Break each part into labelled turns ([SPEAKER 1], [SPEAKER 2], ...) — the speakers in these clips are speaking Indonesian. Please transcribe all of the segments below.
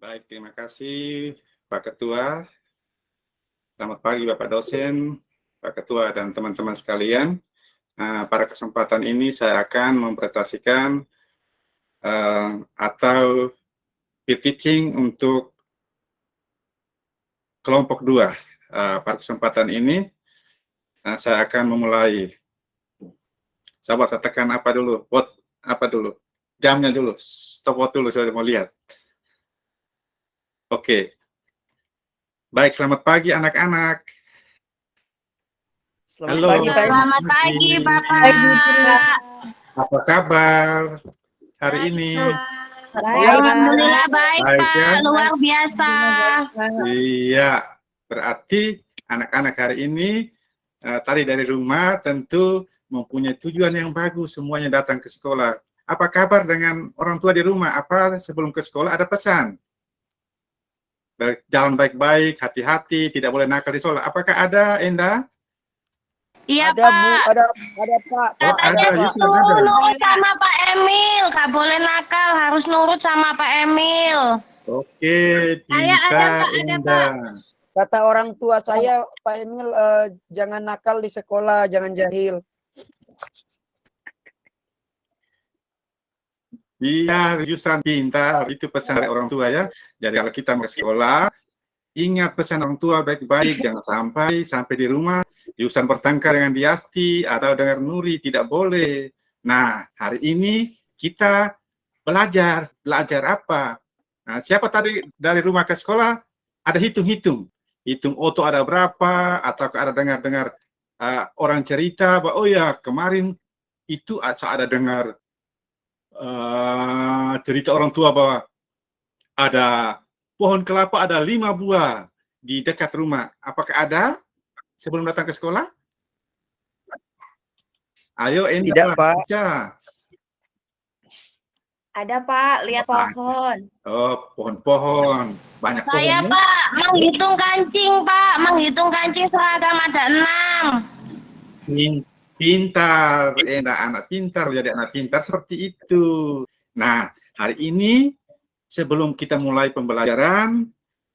[SPEAKER 1] Baik, terima kasih Pak Ketua. Selamat pagi Bapak dosen, Pak Ketua dan teman-teman sekalian. Pada kesempatan ini saya akan mempresentasikan atau peer teaching untuk kelompok 2. Pada kesempatan ini saya akan memulai. Sabar, saya tekan apa dulu? Apa dulu? Jamnya dulu. Stop watch dulu, saya mau lihat. Oke. Baik, selamat pagi anak-anak. Halo.
[SPEAKER 2] Selamat pagi, Bapak.
[SPEAKER 1] Apa kabar hari ini?
[SPEAKER 2] Alhamdulillah baik, Pak.
[SPEAKER 1] Ya?
[SPEAKER 2] Luar biasa.
[SPEAKER 1] Iya, berarti anak-anak hari ini tadi dari rumah tentu mempunyai tujuan yang bagus, semuanya datang ke sekolah. Apa kabar dengan orang tua di rumah? Apa sebelum ke sekolah ada pesan? Jalan baik-baik, hati-hati, tidak boleh nakal di sekolah. Apakah ada, Enda?
[SPEAKER 2] Iya,
[SPEAKER 3] ada,
[SPEAKER 2] Pak.
[SPEAKER 3] Bu, ada Pak.
[SPEAKER 2] Katanya
[SPEAKER 1] Yusuf,
[SPEAKER 2] nurut sama Pak Emil, gak boleh nakal, harus nurut sama Pak Emil.
[SPEAKER 1] Oke, pintar, Enda.
[SPEAKER 3] Kata orang tua saya, Pak Emil, jangan nakal di sekolah, jangan jahil.
[SPEAKER 1] Iya, Yusan pintar, itu pesan dari orang tua ya. Jadi kalau kita mau ke sekolah, ingat pesan orang tua baik-baik, jangan sampai di rumah Yusan bertengkar dengan Diasti atau dengan Nuri, tidak boleh. Nah, hari ini kita belajar apa? Nah, siapa tadi dari rumah ke sekolah ada hitung oto ada berapa, atau ada dengar orang cerita bahwa oh ya kemarin itu ada dengar cerita orang tua bahwa ada pohon kelapa ada 5 buah di dekat rumah. Apakah ada sebelum datang ke sekolah? Ayo, Enda.
[SPEAKER 3] Tidak, Pak.
[SPEAKER 1] Baca.
[SPEAKER 4] Ada, Pak. Lihat pohon.
[SPEAKER 1] Oh, pohon-pohon. Banyak pohon.
[SPEAKER 2] Saya, Pak, menghitung kancing, Pak. Menghitung kancing seragam ada 6.
[SPEAKER 1] Pintar, anak pintar, jadi anak pintar seperti itu. Nah, hari ini sebelum kita mulai pembelajaran,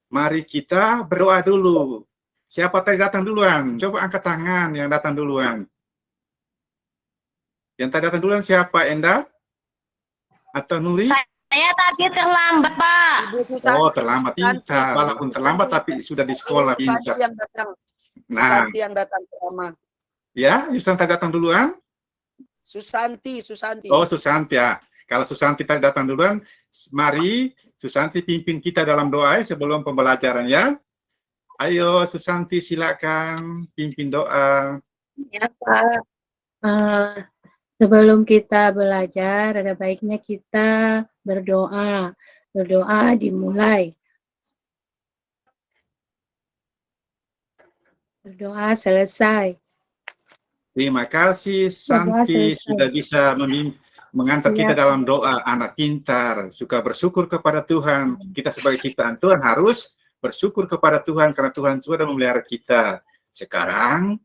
[SPEAKER 1] mari kita berdoa dulu. Siapa tadi datang duluan? Coba angkat tangan yang datang duluan. Yang tadi datang duluan siapa, Enda? Atau Nuri?
[SPEAKER 2] Saya tadi terlambat, Pak.
[SPEAKER 1] Oh, terlambat, pintar. Walaupun terlambat tapi sudah di sekolah, pintar.
[SPEAKER 3] Susanti yang datang pertama.
[SPEAKER 1] Ya, Susanti datang duluan?
[SPEAKER 3] Susanti.
[SPEAKER 1] Oh, Susanti ya. Kalau Susanti tadi datang duluan, mari Susanti pimpin kita dalam doa sebelum pembelajaran ya. Ayo Susanti, silakan pimpin doa.
[SPEAKER 5] Ya, Pak. Sebelum kita belajar, ada baiknya kita berdoa. Berdoa dimulai. Berdoa selesai.
[SPEAKER 1] Terima kasih Santi sudah bisa mengantar kita dalam doa. Anak pintar, suka bersyukur kepada Tuhan. Kita sebagai ciptaan Tuhan harus bersyukur kepada Tuhan karena Tuhan sudah memelihara kita. Sekarang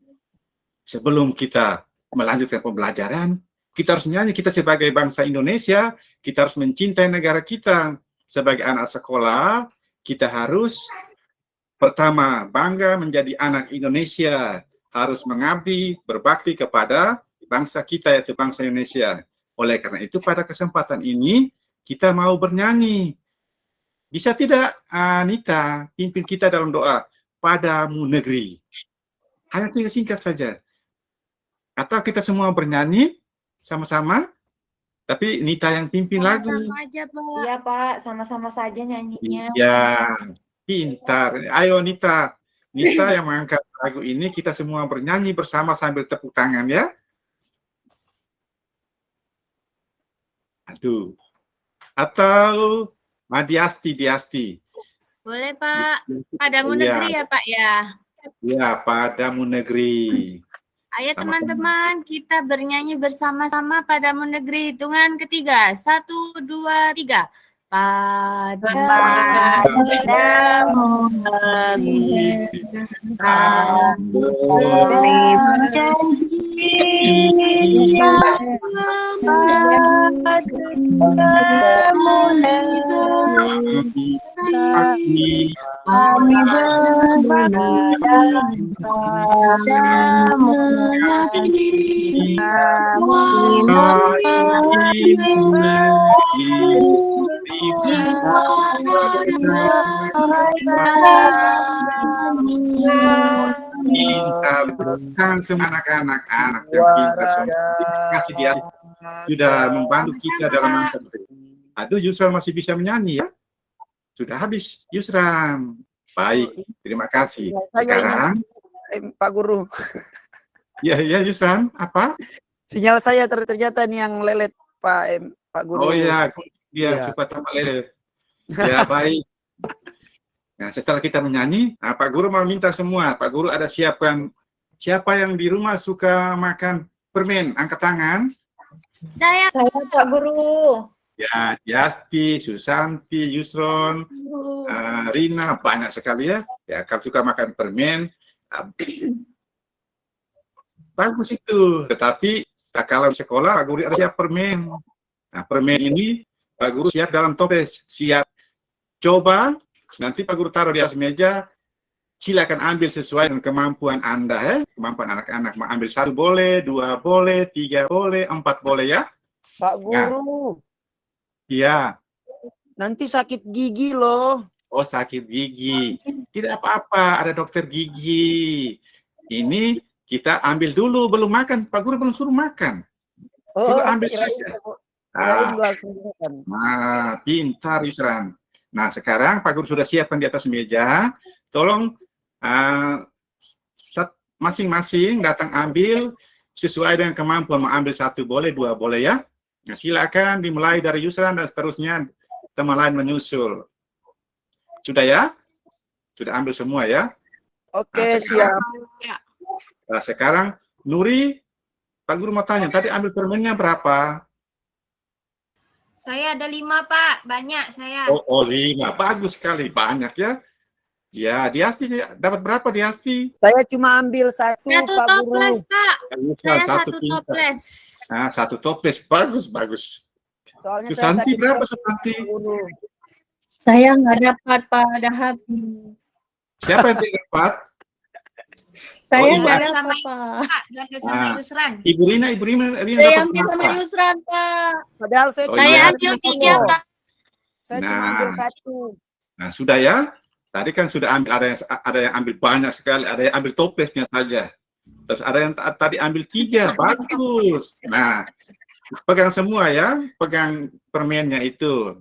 [SPEAKER 1] sebelum kita melanjutkan pembelajaran, kita harus nyanyi. Kita sebagai bangsa Indonesia, kita harus mencintai negara kita. Sebagai anak sekolah, kita harus pertama bangga menjadi anak Indonesia. Harus mengabdi, berbakti kepada bangsa kita, yaitu bangsa Indonesia. Oleh karena itu, pada kesempatan ini, kita mau bernyanyi. Bisa tidak, Anita, pimpin kita dalam doa, Padamu Negeri. Hanya singkat saja. Atau kita semua bernyanyi, sama-sama, tapi Nita yang pimpin lagu.
[SPEAKER 4] Sama-sama aja, Pak. Iya, Pak. Sama-sama saja nyanyinya.
[SPEAKER 1] Ya, pintar. Ayo, Nita. Nita yang mengangkat lagu ini, kita semua bernyanyi bersama sambil tepuk tangan ya. Aduh. Atau Diasti.
[SPEAKER 4] Boleh, Pak. Padamu Negeri ya, Pak ya.
[SPEAKER 1] Ya, Padamu Negeri.
[SPEAKER 4] Ayo teman-teman, kita bernyanyi bersama-sama Padamu Negeri. Hitungan ketiga. 1, 2, 3. Padamu Negeri, beri janji Padamu Negeri,
[SPEAKER 1] Kami
[SPEAKER 2] Kami beribadah padamu.
[SPEAKER 1] Pintar, kan semua anak-anak yang pintar semua. Terima kasih dia sudah membantu kita dalam angkat. Aduh, Yusran masih bisa menyanyi ya? Sudah habis, Yusran. Baik, terima kasih. Sekarang,
[SPEAKER 3] Pak Guru,
[SPEAKER 1] ya Yusran, apa?
[SPEAKER 3] sinyal saya ternyata nih yang lelet Pak Guru.
[SPEAKER 1] Oh ya, dia
[SPEAKER 3] Iya.
[SPEAKER 1] supaya tambah lelet. Ya baik. Nah, setelah kita menyanyi, Pak Guru mau minta semua. Pak Guru ada siapkan. Siapa yang di rumah suka makan permen? Angkat tangan.
[SPEAKER 4] Saya
[SPEAKER 2] Pak Guru.
[SPEAKER 1] Ya, Yasti, Susanti, Yusron, Rina, banyak sekali ya. Ya, kalau suka makan permen, bagus itu. Tetapi kalau di sekolah, Pak Guru ada siap permen. Nah, permen ini Pak Guru siap dalam toples, siap coba. Nanti Pak Guru taruh di atas meja. Silakan ambil sesuai dengan kemampuan Anda ya. Kemampuan anak-anak. Mau ambil 1 boleh, 2 boleh, 3 boleh, 4 boleh ya.
[SPEAKER 3] Pak Guru,
[SPEAKER 1] Iya.
[SPEAKER 3] nanti sakit gigi loh.
[SPEAKER 1] Oh, sakit gigi. Tidak apa-apa, ada dokter gigi. Ini kita ambil dulu, belum makan. Pak Guru belum suruh makan. Coba ambil saja.
[SPEAKER 3] Kirain langsung makan.
[SPEAKER 1] Nah, pintar Yusran. Nah, sekarang Pak Guru sudah siapkan di atas meja. Tolong masing-masing datang ambil sesuai dengan kemampuan. Mau ambil 1 boleh, 2 boleh ya. Nah, silakan dimulai dari Yusran dan seterusnya teman lain menyusul. Sudah ya? Sudah ambil semua ya?
[SPEAKER 3] Oke, siap.
[SPEAKER 1] Nah, sekarang Nuri, Pak Guru mau tanya, tadi ambil permennya berapa?
[SPEAKER 4] ada 5, Pak. Banyak saya.
[SPEAKER 1] Oh 5, bagus sekali, banyak ya. Ya, Diasti dapat berapa Diasti?
[SPEAKER 3] Saya cuma ambil 1,
[SPEAKER 4] Satu
[SPEAKER 3] Pak
[SPEAKER 4] toples,
[SPEAKER 3] Guru.
[SPEAKER 4] Pak. Saya
[SPEAKER 1] Satu
[SPEAKER 4] 1
[SPEAKER 1] pintar.
[SPEAKER 4] toples.
[SPEAKER 1] Nah, 1 toples, bagus.
[SPEAKER 3] Soalnya saya
[SPEAKER 1] Susanti
[SPEAKER 3] sakit
[SPEAKER 1] berapa
[SPEAKER 3] Pak
[SPEAKER 1] Susanti?
[SPEAKER 3] Guru.
[SPEAKER 5] Saya nggak dapat, Pak, ada habis.
[SPEAKER 1] Siapa yang tidak dapat?
[SPEAKER 5] Saya
[SPEAKER 1] Ibu
[SPEAKER 5] nggak
[SPEAKER 4] Ada
[SPEAKER 5] dapat,
[SPEAKER 4] sama
[SPEAKER 5] Pak.
[SPEAKER 4] Pak. Ada sama
[SPEAKER 1] Ah.
[SPEAKER 4] Yusran.
[SPEAKER 1] Ibu Rina
[SPEAKER 5] Saya
[SPEAKER 1] dapat
[SPEAKER 5] ambil sama
[SPEAKER 1] berapa?
[SPEAKER 5] Yusran, Pak.
[SPEAKER 3] Padahal saya
[SPEAKER 1] Oh,
[SPEAKER 3] cuma
[SPEAKER 1] iya.
[SPEAKER 2] Saya ambil 3, Pak.
[SPEAKER 3] Saya cuma
[SPEAKER 1] Nah.
[SPEAKER 3] ambil 1.
[SPEAKER 1] Nah, sudah ya. Tadi kan sudah ambil, ada yang ambil banyak sekali, ada yang ambil toplesnya saja. Terus ada yang tadi ambil 3, bagus. Nah, pegang semua ya, pegang permennya itu.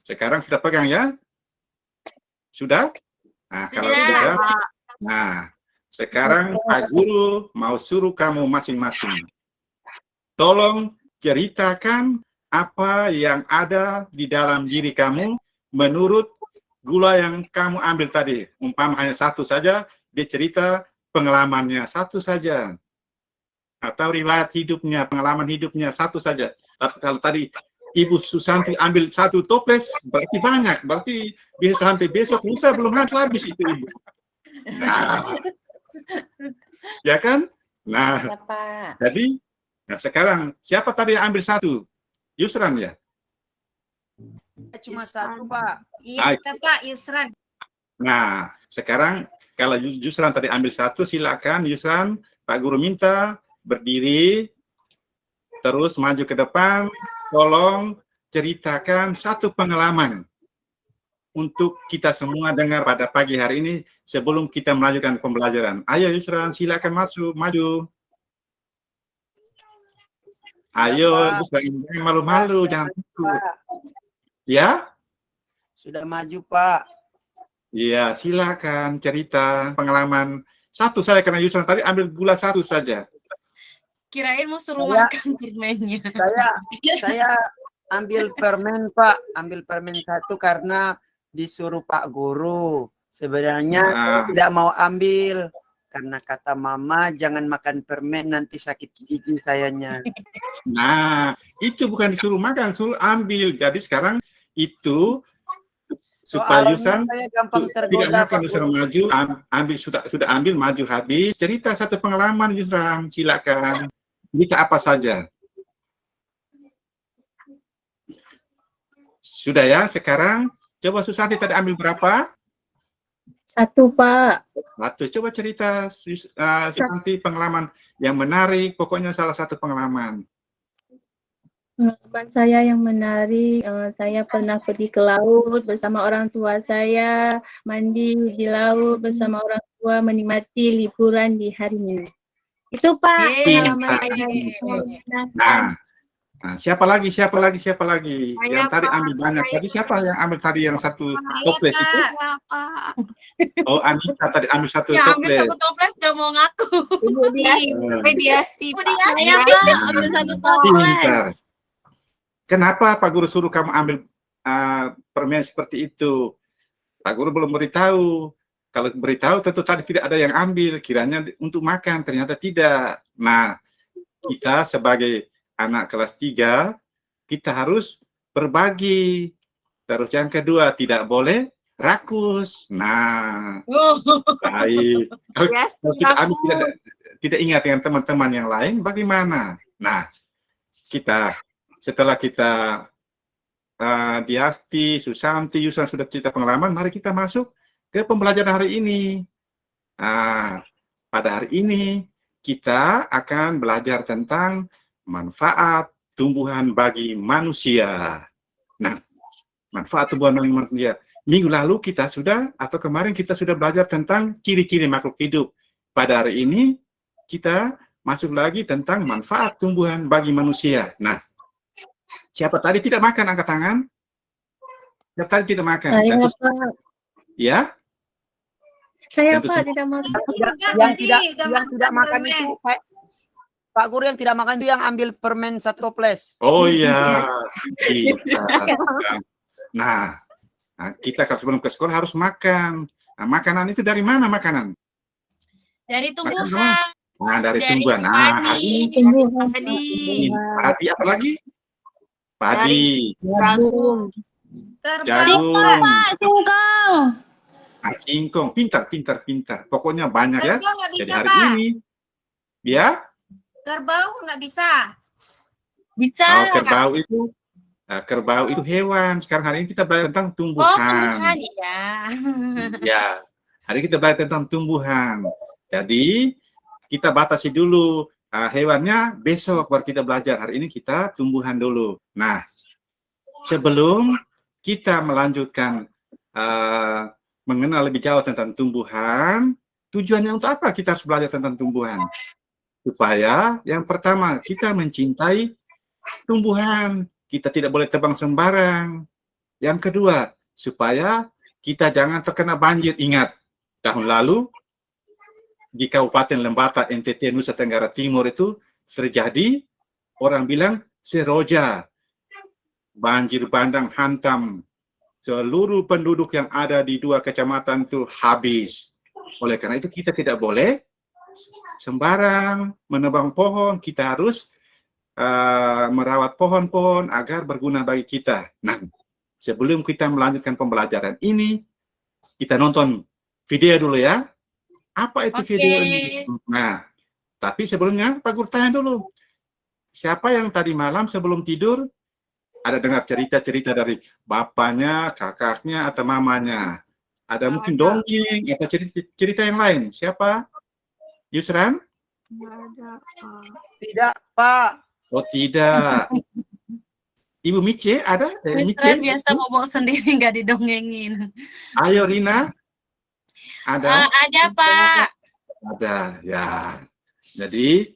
[SPEAKER 1] Sekarang sudah pegang ya? Sudah? Nah, kalau sudah, nah, sekarang Pak Guru mau suruh kamu masing-masing. Tolong ceritakan apa yang ada di dalam diri kamu menurut gula yang kamu ambil tadi. Umpama hanya 1 saja, dia cerita pengalamannya 1 saja. Atau riwayat hidupnya, pengalaman hidupnya 1 saja. Tapi kalau tadi Ibu Susanti ambil 1 toples, berarti banyak. Berarti bisa sampai besok, lusa belum habis itu Ibu. Nah, ya kan? Nah, jadi, nah sekarang siapa tadi yang ambil 1? Yusran ya?
[SPEAKER 3] Cuma 1, Pak.
[SPEAKER 4] Iya, Pak Yusran.
[SPEAKER 1] Nah, sekarang kalau Yusran tadi ambil 1, silakan Yusran, Pak Guru minta berdiri, terus maju ke depan, tolong ceritakan 1 pengalaman untuk kita semua dengar pada pagi hari ini sebelum kita melanjutkan pembelajaran. Ayo Yusran, silakan maju. Ayo, jangan malu-malu, jangan takut. Ya?
[SPEAKER 3] Sudah maju, Pak.
[SPEAKER 1] Iya, silakan cerita pengalaman 1 saja karena Yusran tadi ambil gula 1 saja.
[SPEAKER 2] Kirain mau suruh
[SPEAKER 3] Saya-
[SPEAKER 2] makan permennya.
[SPEAKER 3] Saya ambil permen, Pak. Ambil permen 1 karena disuruh Pak Guru. Sebenarnya
[SPEAKER 1] Nah.
[SPEAKER 3] tidak mau ambil karena kata Mama jangan makan permen nanti sakit gigi sayanya.
[SPEAKER 1] Nah, itu bukan disuruh makan, suruh ambil. Jadi sekarang itu supaya
[SPEAKER 3] Soalnya
[SPEAKER 1] Yusran
[SPEAKER 3] saya gampang
[SPEAKER 1] tidak
[SPEAKER 3] tergoda,
[SPEAKER 1] makan,
[SPEAKER 3] Pak
[SPEAKER 1] Yusran
[SPEAKER 3] Guru.
[SPEAKER 1] maju, ambil sudah ambil, maju habis. Cerita 1 pengalaman Yusran, silakan. Cerita apa saja. Sudah ya, sekarang Coba Susanti tadi ambil berapa?
[SPEAKER 5] 1, Pak.
[SPEAKER 1] Satu. Coba cerita Susanti pengalaman yang menarik, pokoknya salah satu pengalaman.
[SPEAKER 5] Pengalaman saya yang menarik, saya pernah pergi ke laut bersama orang tua saya, mandi di laut bersama orang tua, menikmati liburan di harinya. Itu Pak, pengalaman saya yang menyenangkan.
[SPEAKER 1] Nah, siapa lagi?
[SPEAKER 4] Saya,
[SPEAKER 1] Yang tadi
[SPEAKER 4] Pak.
[SPEAKER 1] ambil banyak. Tadi siapa yang ambil tadi yang satu toples itu?
[SPEAKER 4] Pak.
[SPEAKER 1] Oh, Anita tadi ambil satu
[SPEAKER 6] Ya, ambil
[SPEAKER 1] toples.
[SPEAKER 6] satu toples udah mau ngaku.
[SPEAKER 5] Ibu dia,
[SPEAKER 6] Mediasti.
[SPEAKER 4] Saya Pak, ambil 1
[SPEAKER 1] Pintar.
[SPEAKER 4] toples.
[SPEAKER 1] Kenapa Pak Guru suruh kamu ambil permen seperti itu? Pak Guru belum beritahu. Kalau beritahu tentu tadi tidak ada yang ambil. Kiranya untuk makan, ternyata tidak. Nah, kita sebagai anak kelas 3, kita harus berbagi. Terus yang kedua, tidak boleh rakus. Nah, baik. Kalau kita ambil, tidak ingat dengan teman-teman yang lain, bagaimana? Nah, setelah kita Diasti, Susanti, Yusan sudah cerita pengalaman, mari kita masuk ke pembelajaran hari ini. Pada hari ini kita akan belajar tentang manfaat tumbuhan bagi manusia. Nah, manfaat tumbuhan bagi manusia. Minggu lalu kita sudah, atau kemarin kita sudah belajar tentang ciri-ciri makhluk hidup. Pada hari ini kita masuk lagi tentang manfaat tumbuhan bagi manusia. Nah, siapa tadi tidak makan, angkat tangan? Siapa tadi tidak makan?
[SPEAKER 5] saya
[SPEAKER 1] Tentu,
[SPEAKER 5] Pak.
[SPEAKER 1] ya?
[SPEAKER 5] Saya
[SPEAKER 1] Tentu
[SPEAKER 5] Pak
[SPEAKER 1] saja.
[SPEAKER 5] tidak makan.
[SPEAKER 3] Yang tidak makan itu Pak Guru, yang tidak makan itu yang ambil permen 1 toples.
[SPEAKER 1] Oh iya. Nah, kita kalau sebelum ke sekolah harus makan. Nah, makanan itu dari mana makanan?
[SPEAKER 6] Dari tumbuhan.
[SPEAKER 1] Nah, dari
[SPEAKER 6] Dari
[SPEAKER 1] tumbuhan. Nah,
[SPEAKER 5] Tumbuhan.
[SPEAKER 1] padi apa lagi? Padi,
[SPEAKER 5] Jagung.
[SPEAKER 1] jagung,
[SPEAKER 2] Singkong.
[SPEAKER 1] singkong. Pintar. Pokoknya banyak ya.
[SPEAKER 6] Kerbau nggak
[SPEAKER 1] Jadi
[SPEAKER 6] bisa,
[SPEAKER 1] hari
[SPEAKER 6] Pak.
[SPEAKER 1] ini, ya.
[SPEAKER 6] Kerbau nggak bisa.
[SPEAKER 4] Bisa.
[SPEAKER 1] Kerbau itu hewan. Sekarang hari ini kita belajar tentang
[SPEAKER 6] Oh,
[SPEAKER 1] tumbuhan.
[SPEAKER 6] tumbuhan ya.
[SPEAKER 1] Ya, hari ini kita belajar tentang tumbuhan. Jadi kita batasi dulu hewannya, besok baru kita belajar. Hari ini kita tumbuhan dulu. Nah, sebelum kita melanjutkan mengenal lebih jauh tentang tumbuhan, tujuannya untuk apa kita harus belajar tentang tumbuhan? Supaya yang pertama kita mencintai tumbuhan, kita tidak boleh tebang sembarang. Yang kedua, supaya kita jangan terkena banjir. Ingat, tahun lalu di Kabupaten Lembata, NTT, Nusa Tenggara Timur itu terjadi, orang bilang seroja, banjir bandang hantam seluruh penduduk yang ada di 2 kecamatan itu habis. Oleh karena itu kita tidak boleh sembarang menebang pohon, kita harus merawat pohon-pohon agar berguna bagi kita. Nah, sebelum kita melanjutkan pembelajaran ini, kita nonton video dulu ya. Apa itu video ini? Nah, tapi sebelumnya Pak Guru tanya dulu. Siapa yang tadi malam sebelum tidur ada dengar cerita-cerita dari bapaknya, kakaknya, atau mamanya? Ada mungkin dongeng atau cerita yang lain. Siapa? Yusran?
[SPEAKER 3] Tidak, Pak.
[SPEAKER 1] Oh, tidak. Ibu Mice ada?
[SPEAKER 6] Yusran biasa ngomong sendiri, nggak didongengin.
[SPEAKER 1] Ayo Rina. Ada?
[SPEAKER 6] Ada, Pak.
[SPEAKER 1] Ada, ya. Jadi,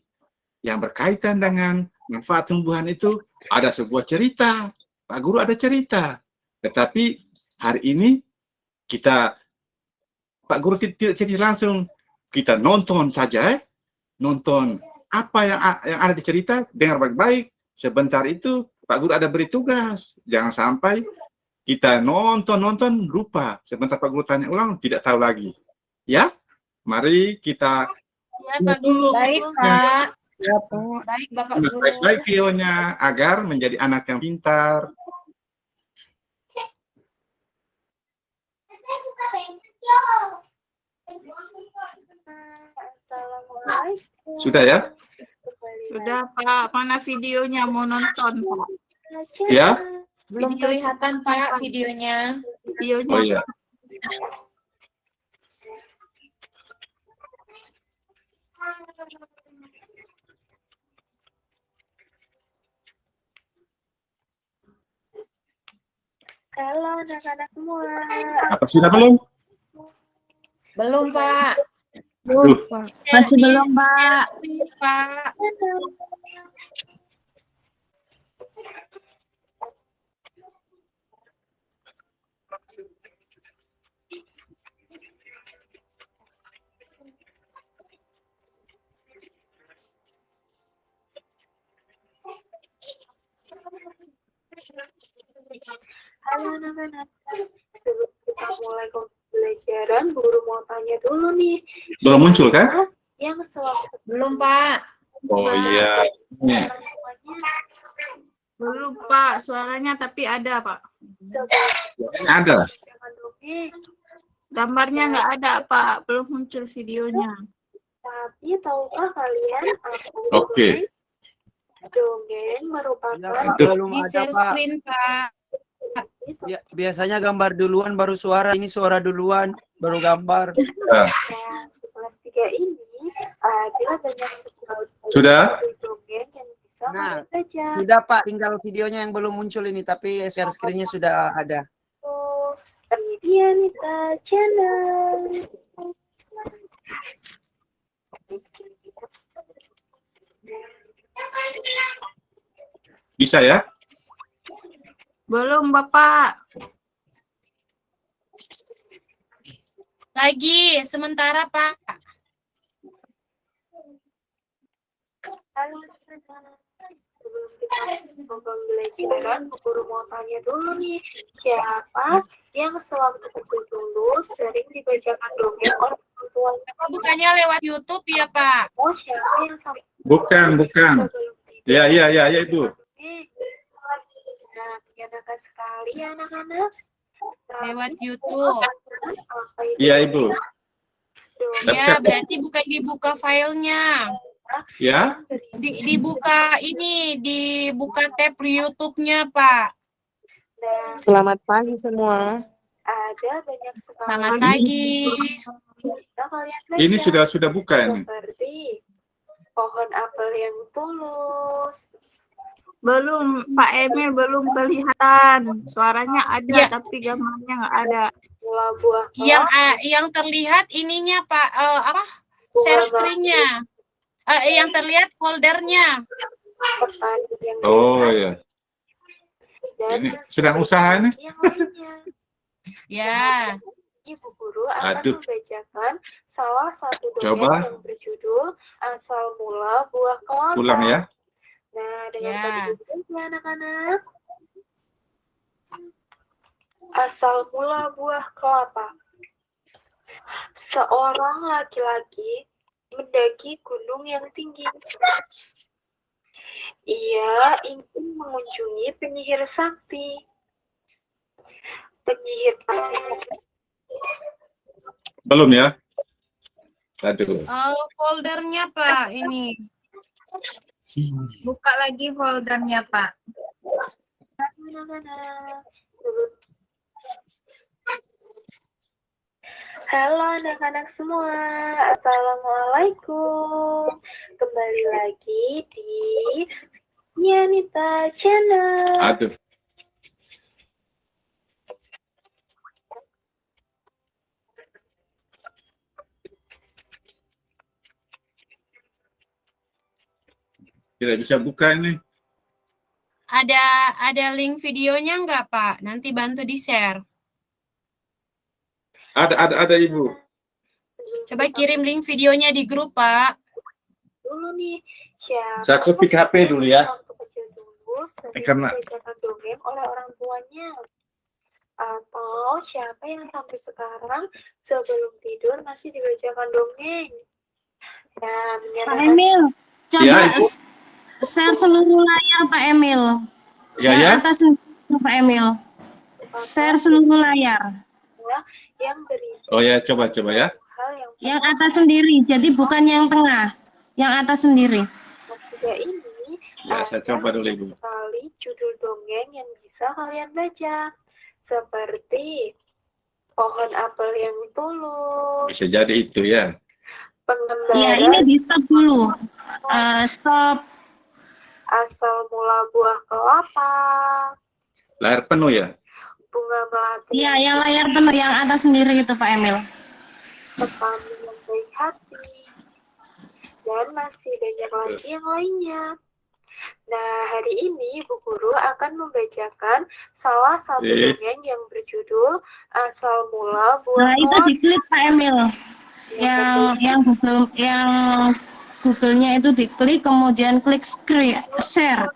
[SPEAKER 1] yang berkaitan dengan manfaat tumbuhan itu ada sebuah cerita. Pak Guru ada cerita. Tetapi hari ini Pak Guru tidak cerita langsung. Kita nonton saja, nonton apa yang ada di cerita, dengar baik-baik. Sebentar itu Pak Guru ada beri tugas. Jangan sampai kita nonton lupa. Sebentar Pak Guru tanya ulang, tidak tahu lagi. Ya, mari kita
[SPEAKER 6] Ya, Pak Guru.
[SPEAKER 4] Baik, Pak.
[SPEAKER 3] Ya, Pak.
[SPEAKER 4] Baik, Bapak
[SPEAKER 1] simak
[SPEAKER 4] Guru.
[SPEAKER 1] baik-baik videonya agar menjadi anak yang pintar. Sudah ya?
[SPEAKER 6] Sudah, Pak. Mana videonya mau nonton, Pak?
[SPEAKER 1] Ya?
[SPEAKER 4] Belum kelihatan, Pak, videonya. videonya.
[SPEAKER 1] Oh iya.
[SPEAKER 7] Halo anak-anak semua.
[SPEAKER 1] Apa sudah belum?
[SPEAKER 4] Belum, Pak.
[SPEAKER 1] Aduh,
[SPEAKER 2] Masih belum, Pak.
[SPEAKER 6] Share screen, Pak.
[SPEAKER 7] Halo anak-anak. Sebelum kita mulai pembelajaran, guru mau tanya dulu nih.
[SPEAKER 1] belum muncul kan?
[SPEAKER 7] Siapa yang sewaktu
[SPEAKER 4] Belum, Pak.
[SPEAKER 1] Oh iya. Nih.
[SPEAKER 7] semuanya
[SPEAKER 4] Belum, Pak. Suaranya tapi ada, Pak.
[SPEAKER 7] sebelum
[SPEAKER 1] Ada.
[SPEAKER 7] jangan dongeng.
[SPEAKER 4] Gambarnya nggak ada, Pak. Belum muncul videonya.
[SPEAKER 7] Tapi tahukah kalian apa
[SPEAKER 1] Oke.
[SPEAKER 7] dongeng merupakan
[SPEAKER 3] Ya,
[SPEAKER 1] Aduh.
[SPEAKER 3] belum
[SPEAKER 6] Di
[SPEAKER 3] ada,
[SPEAKER 6] share
[SPEAKER 3] Pak.
[SPEAKER 6] screen, Pak.
[SPEAKER 3] Biasanya gambar duluan baru suara. Ini suara duluan baru gambar.
[SPEAKER 7] Nah, di kelas 3 ini ada banyak sekali
[SPEAKER 1] Sudah?
[SPEAKER 7] dongeng yang bisa
[SPEAKER 3] Nah,
[SPEAKER 7] kalian baca.
[SPEAKER 3] Sudah, Pak, tinggal videonya yang belum muncul ini, tapi share screen-nya sudah ada.
[SPEAKER 7] Di Anita Channel.
[SPEAKER 1] Bisa ya?
[SPEAKER 4] Belum, Bapak.
[SPEAKER 6] Lagi, sementara, Pak.
[SPEAKER 7] Halo teman-teman. Sebelum kita pembelajaran, guru mau tanya dulu nih, siapa yang sewaktu kecil dulu sering dibacakan dongeng oleh orang tuanya?
[SPEAKER 6] Apa bukannya lewat YouTube ya, Pak?
[SPEAKER 7] Oh, siapa yang sampai
[SPEAKER 1] Bukan.
[SPEAKER 7] sebelum tidur?
[SPEAKER 1] Ya, Ibu.
[SPEAKER 7] Nah, menyenangkan sekali ya anak-anak.
[SPEAKER 6] Lewat YouTube.
[SPEAKER 7] Apa itu
[SPEAKER 1] Iya, Ibu.
[SPEAKER 7] dongeng?
[SPEAKER 6] Ya, berarti bukan dibuka filenya.
[SPEAKER 1] Ya?
[SPEAKER 6] Dibuka ini, dibuka tab YouTube-nya, Pak.
[SPEAKER 7] Nah,
[SPEAKER 8] Selamat pagi semua.
[SPEAKER 7] ada banyak sekali
[SPEAKER 6] Selamat pagi.
[SPEAKER 7] bisa kalian baca.
[SPEAKER 1] Ini sudah buka ini.
[SPEAKER 7] Seperti pohon apel yang tulus,
[SPEAKER 4] Belum, Pak Emil belum kelihatan. Suaranya ada,
[SPEAKER 6] Ya.
[SPEAKER 4] tapi gambarnya nggak ada.
[SPEAKER 7] mula buah
[SPEAKER 6] Yang terlihat ininya, Pak, apa? Share screen-nya. Yang terlihat foldernya.
[SPEAKER 7] petani yang
[SPEAKER 1] Oh
[SPEAKER 7] besar,
[SPEAKER 1] iya.
[SPEAKER 7] dan
[SPEAKER 1] Ini sedang usaha ini?
[SPEAKER 7] yang lainnya.
[SPEAKER 6] Ya.
[SPEAKER 7] Ibu guru akan
[SPEAKER 1] Aduh.
[SPEAKER 7] membacakan salah satu dongeng
[SPEAKER 1] Coba.
[SPEAKER 7] yang berjudul Asal Mula Buah Kelapa.
[SPEAKER 1] Pulang ya.
[SPEAKER 7] Nah, dengan
[SPEAKER 6] Ya.
[SPEAKER 7] tadi judulnya anak-anak. Asal mula buah kelapa. Seorang laki-laki mendaki gunung yang tinggi. Ia ingin mengunjungi penyihir sakti. Penyihir sakti
[SPEAKER 1] Belum ya? Aduh.
[SPEAKER 6] Foldernya, Pak, ini.
[SPEAKER 4] Buka lagi foldernya, Pak.
[SPEAKER 7] anak-anak. Halo anak-anak semua, Assalamualaikum. Kembali lagi di Anita Channel.
[SPEAKER 1] Aduh. Tidak bisa buka ini.
[SPEAKER 6] Ada link videonya nggak, Pak? Nanti bantu di-share.
[SPEAKER 1] Ada Ibu.
[SPEAKER 6] Coba kirim link videonya di grup, Pak.
[SPEAKER 7] Dulu nih, siapa
[SPEAKER 1] Saya copy HP dulu ya.
[SPEAKER 7] waktu kecil dulu sering
[SPEAKER 1] Karena-
[SPEAKER 7] dibacakan dongeng oleh orang tuanya? Atau siapa yang sampai sekarang sebelum tidur masih dibacakan dongeng? Nah,
[SPEAKER 2] Pak
[SPEAKER 7] menyatakan
[SPEAKER 2] Emil, coba
[SPEAKER 1] Ya, Ibu.
[SPEAKER 2] share seluruh layar Pak Emil.
[SPEAKER 1] Ya
[SPEAKER 2] Yang
[SPEAKER 1] ya.
[SPEAKER 2] atas sendiri, Pak Emil. Share seluruh layar.
[SPEAKER 7] yang berisi
[SPEAKER 1] Oh ya, coba ya.
[SPEAKER 7] hal yang
[SPEAKER 2] Yang atas sendiri, jadi bukan yang tengah. Yang atas sendiri.
[SPEAKER 7] ketiga ini
[SPEAKER 1] Ya, saya
[SPEAKER 7] ada
[SPEAKER 1] coba dulu,
[SPEAKER 7] banyak
[SPEAKER 1] Ibu.
[SPEAKER 7] sekali judul dongeng yang bisa kalian baca. Seperti pohon apel yang tulus,
[SPEAKER 1] Bisa jadi itu ya.
[SPEAKER 7] pengembara,
[SPEAKER 2] Ya, ini di stop dulu. Stop.
[SPEAKER 7] asal mula buah kelapa,
[SPEAKER 1] Layar penuh ya.
[SPEAKER 7] bunga melati,
[SPEAKER 2] Ya, yang layar penuh yang atas sendiri itu Pak Emil.
[SPEAKER 7] petani yang baik hati, dan masih banyak lagi yang lainnya. Nah, hari ini Bu Guru akan membacakan salah satu dongeng yang berjudul Asal Mula Buah
[SPEAKER 2] Nah, itu
[SPEAKER 7] Kelapa.
[SPEAKER 2] diklik Pak Emil. Yang Google-nya itu diklik, kemudian klik share.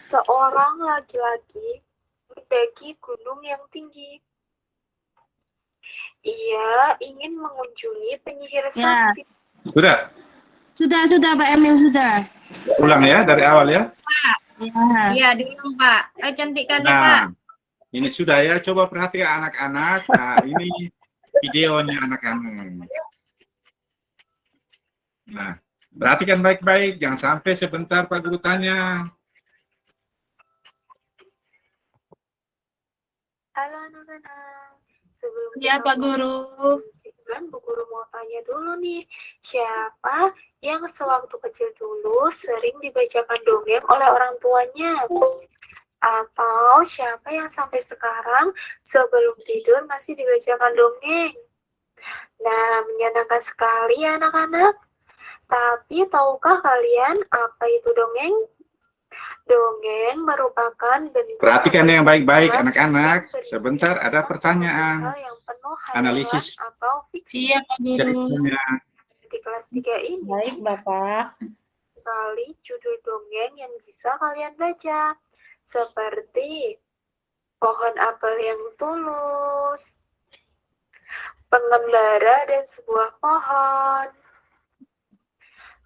[SPEAKER 7] Seorang laki-laki mendaki gunung yang tinggi. Ia ingin mengunjungi penyihir
[SPEAKER 2] Ya.
[SPEAKER 7] sakti.
[SPEAKER 2] Sudah Pak Emil, sudah.
[SPEAKER 1] Ulang ya dari awal ya.
[SPEAKER 2] Ya.
[SPEAKER 6] Iya, diulang Pak. Cantikkan ya Pak.
[SPEAKER 1] Nah, ini sudah ya. Coba perhatikan anak-anak. Nah, ini videonya anak-anak. Nah, perhatikan baik-baik. Jangan sampai sebentar Pak Guru tanya.
[SPEAKER 7] Halo anak-anak. Sebelum
[SPEAKER 6] Ya
[SPEAKER 7] kita
[SPEAKER 6] Pak Guru.
[SPEAKER 7] Bu Guru mau tanya dulu nih, siapa yang sewaktu kecil dulu sering dibacakan dongeng oleh orang tuanya? Atau siapa yang sampai sekarang sebelum tidur masih dibacakan dongeng? Nah, menyenangkan sekali ya anak-anak. Tapi tahukah kalian apa itu dongeng? Dongeng merupakan bentuk
[SPEAKER 1] Perhatikan yang baik-baik anak-anak.
[SPEAKER 7] yang berisi
[SPEAKER 1] Sebentar ada
[SPEAKER 7] cerita
[SPEAKER 1] pertanyaan.
[SPEAKER 7] sosial yang penuh
[SPEAKER 1] Analisis
[SPEAKER 7] hayalan atau fiksi.
[SPEAKER 6] Iya Pak Guru.
[SPEAKER 1] Ceritanya.
[SPEAKER 7] Di kelas 3 ini,
[SPEAKER 8] Baik, Bapak.
[SPEAKER 7] kali judul dongeng yang bisa kalian baca, seperti Pohon Apel yang Tulus, Pengembara dan Sebuah Pohon,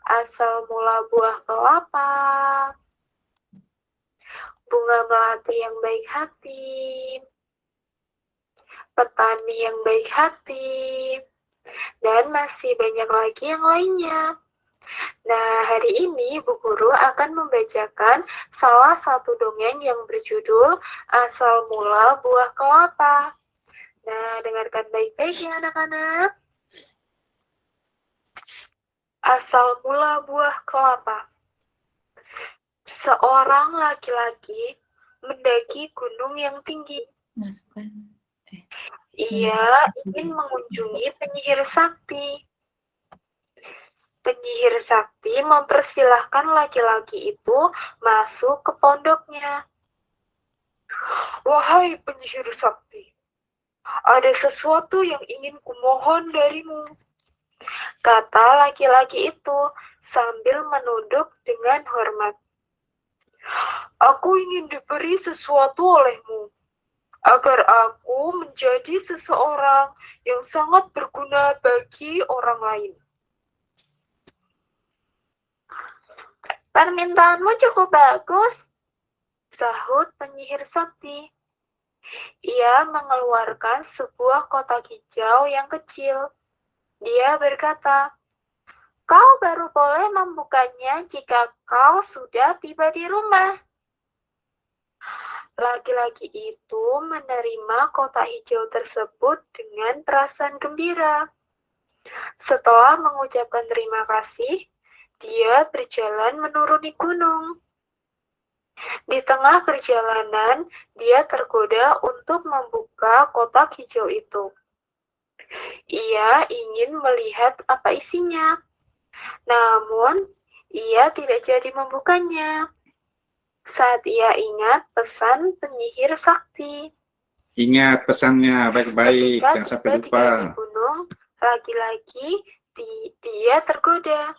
[SPEAKER 7] Asal Mula Buah Kelapa, Bunga Melati yang Baik Hati, Petani yang Baik Hati, dan masih banyak lagi yang lainnya. Nah, hari ini Bu Guru akan membacakan salah satu dongeng yang berjudul Asal Mula Buah Kelapa. Nah, dengarkan baik-baik ya anak-anak. Asal mula buah kelapa. Seorang laki-laki mendaki gunung yang tinggi.
[SPEAKER 8] Masukkan.
[SPEAKER 7] Ia ingin mengunjungi penyihir sakti. Penyihir sakti mempersilahkan laki-laki itu masuk ke pondoknya. Wahai penyihir sakti, ada sesuatu yang ingin kumohon darimu, kata laki-laki itu sambil menunduk dengan hormat. Aku ingin diberi sesuatu olehmu, agar aku menjadi seseorang yang sangat berguna bagi orang lain. Permintaanmu cukup bagus, sahut penyihir sakti. Ia mengeluarkan sebuah kotak hijau yang kecil. Dia berkata, kau baru boleh membukanya jika kau sudah tiba di rumah. Laki-laki itu menerima kotak hijau tersebut dengan perasaan gembira. Setelah mengucapkan terima kasih, dia berjalan menuruni gunung. Di tengah perjalanan, dia tergoda untuk membuka kotak hijau itu. Ia ingin melihat apa isinya. Namun, ia tidak jadi membukanya. Saat ia ingat pesan penyihir sakti.
[SPEAKER 1] Ingat pesannya baik-baik, jangan sampai lupa.
[SPEAKER 7] Di gunung, laki-laki dia tergoda.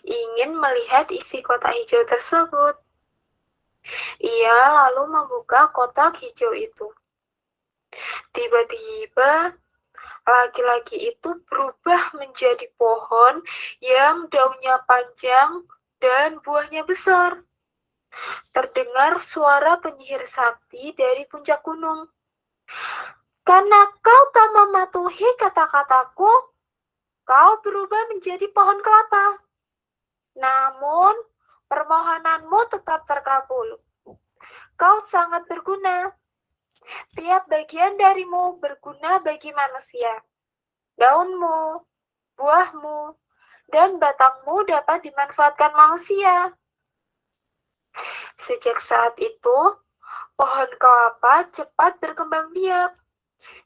[SPEAKER 7] Ingin melihat isi kotak hijau tersebut. Ia lalu membuka kotak hijau itu. Tiba-tiba, laki-laki itu berubah menjadi pohon yang daunnya panjang dan buahnya besar. Terdengar suara penyihir sakti dari puncak gunung. Karena kau tak mematuhi kata-kataku, kau berubah menjadi pohon kelapa. Namun, permohonanmu tetap terkabul. Kau sangat berguna. Tiap bagian darimu berguna bagi manusia. Daunmu, buahmu, dan batangmu dapat dimanfaatkan manusia. Sejak saat itu, pohon kelapa cepat berkembang biak,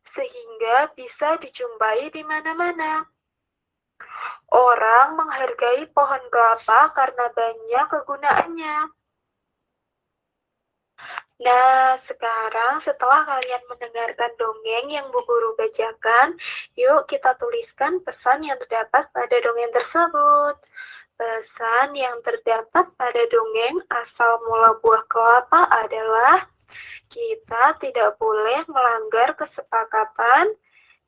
[SPEAKER 7] sehingga bisa dijumpai di mana-mana. Orang menghargai pohon kelapa karena banyak kegunaannya. Nah, sekarang setelah kalian mendengarkan dongeng yang Bu Guru bacakan, yuk kita tuliskan pesan yang terdapat pada dongeng tersebut. Pesan yang terdapat pada dongeng asal mula buah kelapa adalah kita tidak boleh melanggar kesepakatan,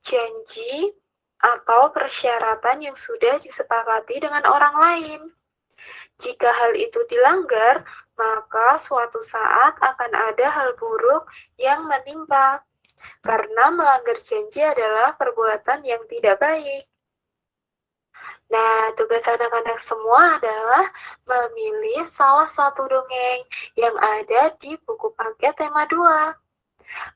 [SPEAKER 7] janji, atau persyaratan yang sudah disepakati dengan orang lain. Jika hal itu dilanggar, maka suatu saat akan ada hal buruk yang menimpa. Karena melanggar janji adalah perbuatan yang tidak baik. Nah, tugas anak-anak semua adalah memilih salah satu dongeng yang ada di buku paket tema 2.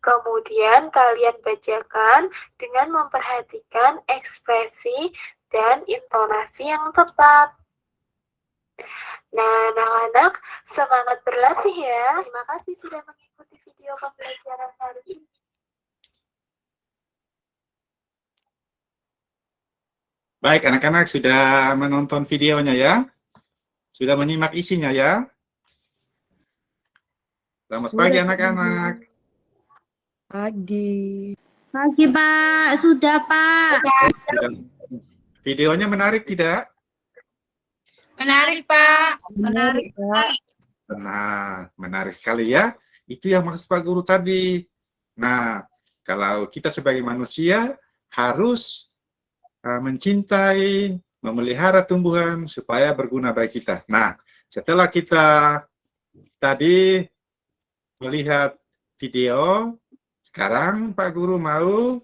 [SPEAKER 7] Kemudian kalian bacakan dengan memperhatikan ekspresi dan intonasi yang tepat. Nah, anak-anak, semangat berlatih ya. Terima kasih sudah mengikuti video pembelajaran hari ini.
[SPEAKER 1] Baik, anak-anak sudah menonton videonya ya? Sudah menyimak isinya ya? Selamat pagi anak-anak.
[SPEAKER 8] Pagi.
[SPEAKER 2] Pagi Pak, sudah Pak.
[SPEAKER 1] Videonya menarik tidak?
[SPEAKER 6] Menarik, Pak.
[SPEAKER 8] Menarik, Pak.
[SPEAKER 1] Nah, menarik sekali ya. Itu yang maksud Pak Guru tadi. Nah, kalau kita sebagai manusia harus mencintai, memelihara tumbuhan supaya berguna bagi kita. Nah, setelah kita tadi melihat video, sekarang Pak Guru mau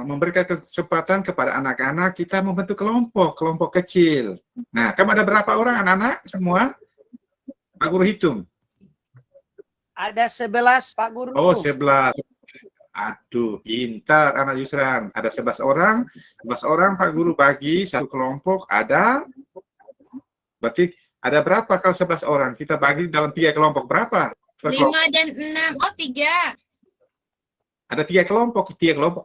[SPEAKER 1] memberikan kesempatan kepada anak-anak kita membentuk kelompok kecil. Nah, kamu ada berapa orang anak-anak semua? Pak Guru hitung.
[SPEAKER 3] Ada 11, Pak Guru.
[SPEAKER 1] Oh, 11. Aduh, pintar anak Yusran. Ada 11 orang. 11 orang Pak Guru bagi satu kelompok ada. Berarti ada berapa kalau 11 orang? Kita bagi dalam 3 kelompok berapa?
[SPEAKER 6] 5 dan 6. Oh, 3.
[SPEAKER 1] Ada 3 kelompok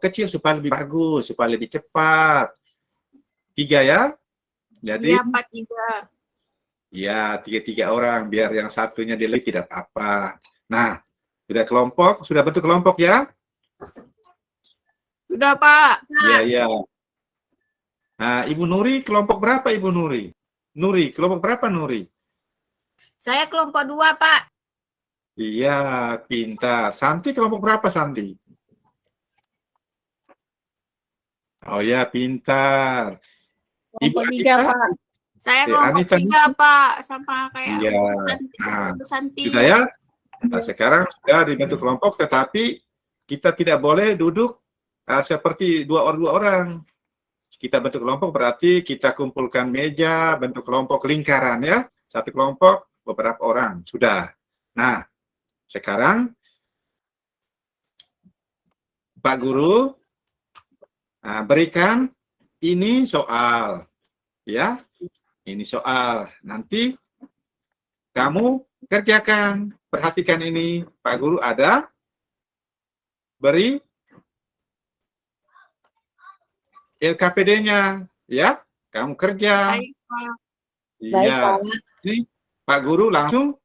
[SPEAKER 1] kecil supaya lebih bagus, supaya lebih cepat. 3 ya. Jadi
[SPEAKER 4] Iya, Pak, 3.
[SPEAKER 1] ya 3 orang biar yang satunya delete tidak apa. Nah, sudah bentuk kelompok ya?
[SPEAKER 4] Sudah, Pak.
[SPEAKER 1] Iya, iya. Nah, Ibu Nuri kelompok berapa Ibu Nuri? Nuri, kelompok berapa Nuri?
[SPEAKER 6] Saya kelompok 2, Pak.
[SPEAKER 1] Iya, pintar. Santi kelompok berapa Santi? Oh ya, pintar. Ibu
[SPEAKER 5] Kelompok 3,
[SPEAKER 1] Anita?
[SPEAKER 5] Pak.
[SPEAKER 4] Saya kelompok
[SPEAKER 1] Anita
[SPEAKER 4] 3, Pak. Sama kayak
[SPEAKER 1] Iya.
[SPEAKER 4] Nah, Santi.
[SPEAKER 1] Sudah ya? Nah, sekarang sudah dibentuk kelompok, tetapi kita tidak boleh duduk seperti dua orang. Kita bentuk kelompok berarti kita kumpulkan meja, bentuk kelompok lingkaran ya. Satu kelompok, beberapa orang. Sudah. Nah, sekarang Pak Guru berikan ini soal. Ya, ini soal. Nanti kamu kerjakan. Perhatikan ini, Pak Guru ada beri LKPD-nya, ya. Kamu kerja.
[SPEAKER 4] Baik, Pak.
[SPEAKER 1] Iya. Ini Pak Guru langsung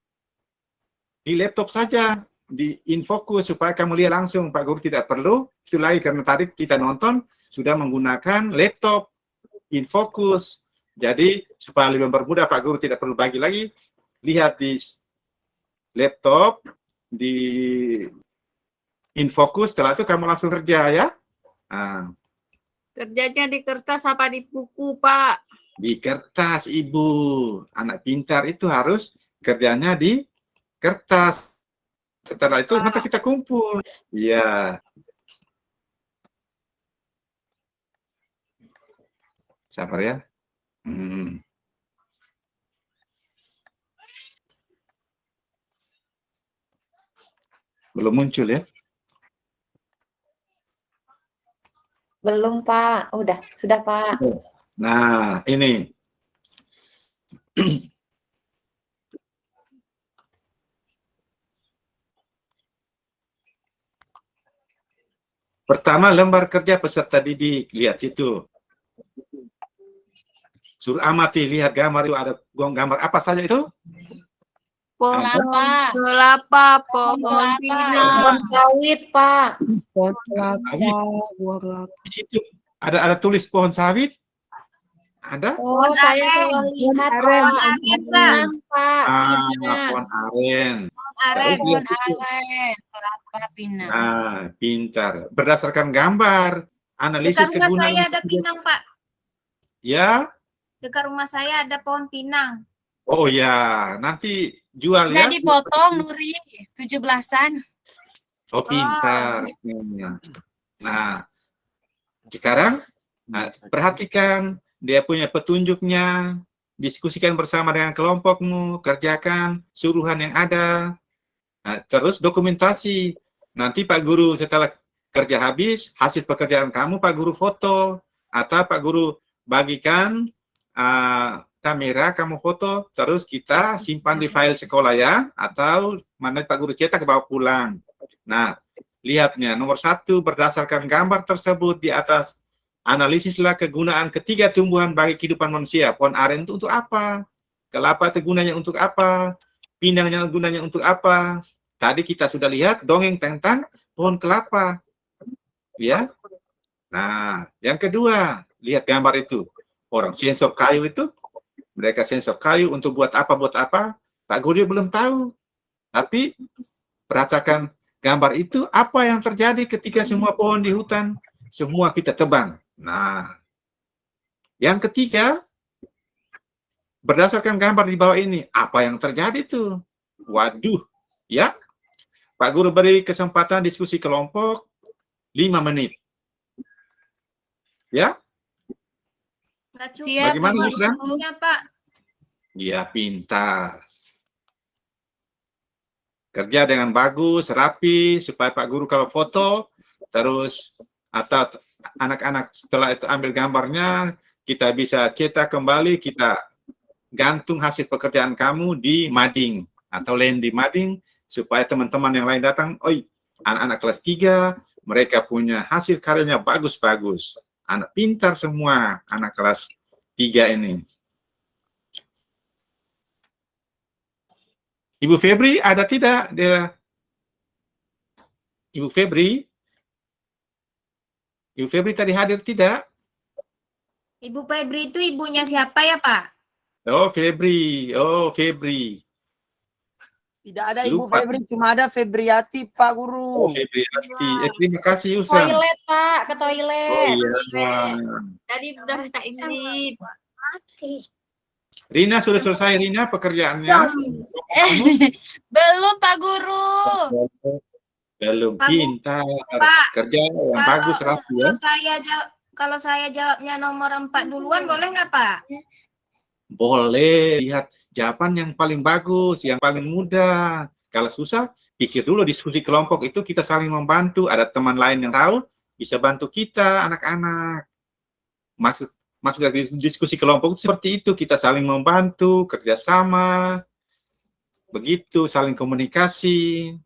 [SPEAKER 1] di laptop saja, di InFocus supaya kamu lihat langsung. Pak Guru tidak perlu itu lagi karena tadi kita nonton sudah menggunakan laptop InFocus. Jadi supaya lebih mempermudah Pak Guru tidak perlu bagi lagi, lihat di laptop, di InFocus, setelah itu kamu langsung kerja ya. Nah,
[SPEAKER 4] Kerjanya di kertas apa di buku, Pak?
[SPEAKER 1] di kertas Ibu. Anak pintar itu harus kerjanya di kertas. Setelah itu nanti kita kumpul. Iya. Sabar ya. Belum muncul ya?
[SPEAKER 8] Belum, Pak. Sudah, Pak.
[SPEAKER 1] Nah, ini. Pertama, lembar kerja peserta didik. Lihat situ. Suruh amati, lihat gambar itu, ada gambar apa saja itu?
[SPEAKER 4] Pohon
[SPEAKER 6] Kelapa.
[SPEAKER 4] kelapa, pohon
[SPEAKER 6] Kelapa.
[SPEAKER 4] pinang.
[SPEAKER 8] Pohon sawit, Pak.
[SPEAKER 3] Pohon
[SPEAKER 1] sawit.
[SPEAKER 3] buah kelapa.
[SPEAKER 1] Di situ ada tulis pohon sawit. Ada?
[SPEAKER 8] Oh, saya salah lihat,
[SPEAKER 3] aren.
[SPEAKER 8] Pak. Pinang, Pak.
[SPEAKER 1] Pohon aren.
[SPEAKER 6] Aren,
[SPEAKER 1] Terus
[SPEAKER 6] pohon
[SPEAKER 1] lihat itu.
[SPEAKER 6] aren. Kelapa pinang.
[SPEAKER 1] Nah, pintar. Berdasarkan gambar, analisis
[SPEAKER 9] Dekat rumah
[SPEAKER 1] kegunaan.
[SPEAKER 9] saya ada pinang, Pak.
[SPEAKER 1] Ya?
[SPEAKER 9] Dekat rumah saya ada pohon pinang.
[SPEAKER 1] Oh ya, nanti jual
[SPEAKER 6] Udah
[SPEAKER 1] ya.
[SPEAKER 6] dipotong, Nuri. 17-an.
[SPEAKER 1] Oh, pintar. Nah, sekarang perhatikan dia punya petunjuknya, diskusikan bersama dengan kelompokmu, kerjakan suruhan yang ada. Nah, terus dokumentasi. Nanti Pak Guru setelah kerja habis, hasil pekerjaan kamu Pak Guru foto, atau Pak Guru bagikan kamera, kamu foto, terus kita simpan di file sekolah ya, atau mana Pak Guru cetak bawa pulang. Nah, lihatnya, nomor 1, berdasarkan gambar tersebut di atas, analisislah kegunaan ketiga tumbuhan bagi kehidupan manusia. Pohon aren itu untuk apa? Kelapa itu gunanya untuk apa? Pinangnya gunanya untuk apa? Tadi kita sudah lihat dongeng tentang pohon kelapa. Ya. Nah, yang kedua, lihat gambar itu. Orang sensor kayu itu, mereka sensor kayu untuk buat apa, Pak Guru belum tahu. Tapi perhatikan gambar itu, apa yang terjadi ketika semua pohon di hutan, semua kita tebang. Nah, yang ketiga, berdasarkan gambar di bawah ini, apa yang terjadi tuh? Waduh, ya. Pak Guru beri kesempatan diskusi kelompok 5 menit. Ya?
[SPEAKER 6] Siap,
[SPEAKER 1] Bagaimana,
[SPEAKER 6] Pak
[SPEAKER 1] Yusran?
[SPEAKER 6] Guru.
[SPEAKER 9] Ya, Pak.
[SPEAKER 1] Ya, pintar. Kerja dengan bagus, rapi, supaya Pak Guru kalau foto, terus atau anak-anak setelah itu ambil gambarnya, kita bisa cetak kembali, kita gantung hasil pekerjaan kamu di mading, atau lain di mading, supaya teman-teman yang lain datang, oi, anak-anak kelas 3, mereka punya hasil karyanya bagus-bagus. Anak pintar semua, anak kelas 3 ini. Ibu Febri ada tidak? Ibu Febri? Ibu Febri tadi hadir tidak?
[SPEAKER 9] Ibu Febri itu ibunya siapa ya, Pak?
[SPEAKER 1] Oh, Febri. Oh, Febri.
[SPEAKER 3] Tidak ada Ibu
[SPEAKER 1] Lupa.
[SPEAKER 3] Febri, cuma ada Febriati, Pak Guru.
[SPEAKER 1] Oh, Febri. Terima kasih, Usan.
[SPEAKER 8] Toilet, Pak. Ke
[SPEAKER 1] Oh,
[SPEAKER 8] toilet.
[SPEAKER 1] iya.
[SPEAKER 4] Tadi udah minta izin.
[SPEAKER 1] Rina sudah selesai, Rina, pekerjaannya?
[SPEAKER 6] Belum, Pak Guru.
[SPEAKER 1] Belum,
[SPEAKER 9] Pak,
[SPEAKER 1] pintar.
[SPEAKER 9] Pak,
[SPEAKER 1] Kerja yang bagus, rapi ya.
[SPEAKER 9] Kalau saya jawabnya nomor 4 duluan, boleh nggak, Pak?
[SPEAKER 1] Boleh, lihat jawaban yang paling bagus, yang paling mudah. Kalau susah, pikir dulu diskusi kelompok itu kita saling membantu. Ada teman lain yang tahu, bisa bantu kita, anak-anak. Maksud dari diskusi kelompok itu seperti itu, kita saling membantu, kerjasama, begitu, saling komunikasi.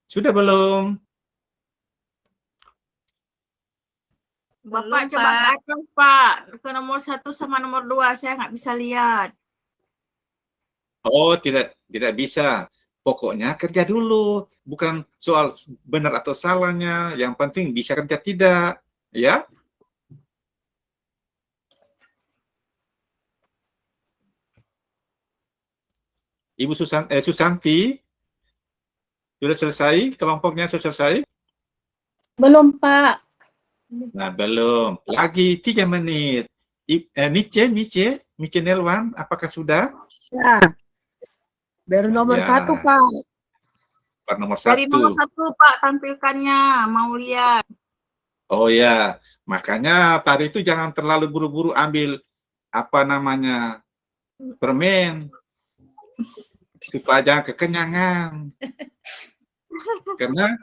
[SPEAKER 1] Sudah belum?
[SPEAKER 4] Bapak
[SPEAKER 9] Belum,
[SPEAKER 4] coba
[SPEAKER 9] Pak.
[SPEAKER 4] ke atas, Pak. Ke nomor 1 sama nomor 2, saya nggak bisa lihat.
[SPEAKER 1] Oh, tidak bisa. Pokoknya kerja dulu, bukan soal benar atau salahnya. Yang penting bisa kerja tidak, ya? Ibu Susanti, sudah selesai? Kelompoknya sudah selesai?
[SPEAKER 5] Belum, Pak.
[SPEAKER 1] Nah, belum. Lagi 3 menit. Mice Nelwan, apakah sudah?
[SPEAKER 3] Ya. Baru nomor
[SPEAKER 1] Ya.
[SPEAKER 3] 1, Pak.
[SPEAKER 1] Per nomor
[SPEAKER 4] Dari
[SPEAKER 1] 1.
[SPEAKER 4] nomor 1, Pak, tampilkannya. Mau lihat.
[SPEAKER 1] Oh ya, makanya tadi itu jangan terlalu buru-buru ambil apa namanya permen. supaya jangan kekenyangan. Karena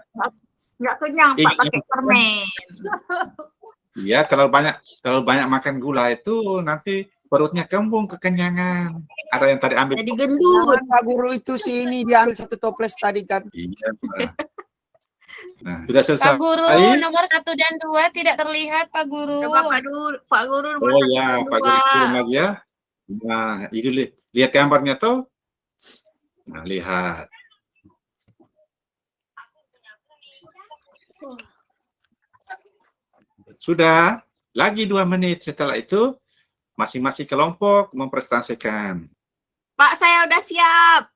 [SPEAKER 4] Nggak kenyang, Pak,
[SPEAKER 1] ingat
[SPEAKER 4] pakai permen.
[SPEAKER 1] ya kalau banyak makan gula itu nanti perutnya kembung kekenyangan. Ada yang tadi ambil.
[SPEAKER 6] Jadi gendut.
[SPEAKER 3] Jangan Pak Guru itu sini dia ambil 1 toples tadi kan.
[SPEAKER 1] Iya. Nah, sudah selesai.
[SPEAKER 6] Pak Guru, nomor 1 dan 2 tidak terlihat, Pak Guru.
[SPEAKER 4] Coba Pak Guru nomor
[SPEAKER 1] Oh
[SPEAKER 4] 1
[SPEAKER 1] ya,
[SPEAKER 4] dan
[SPEAKER 1] Pak
[SPEAKER 4] 2.
[SPEAKER 1] Guru turun lagi ya. Nah, itu lihat gambarnya tuh. Nah, lihat. Sudah, lagi 2 menit. Setelah itu, masing-masing kelompok mempresentasikan.
[SPEAKER 4] Pak, saya udah siap.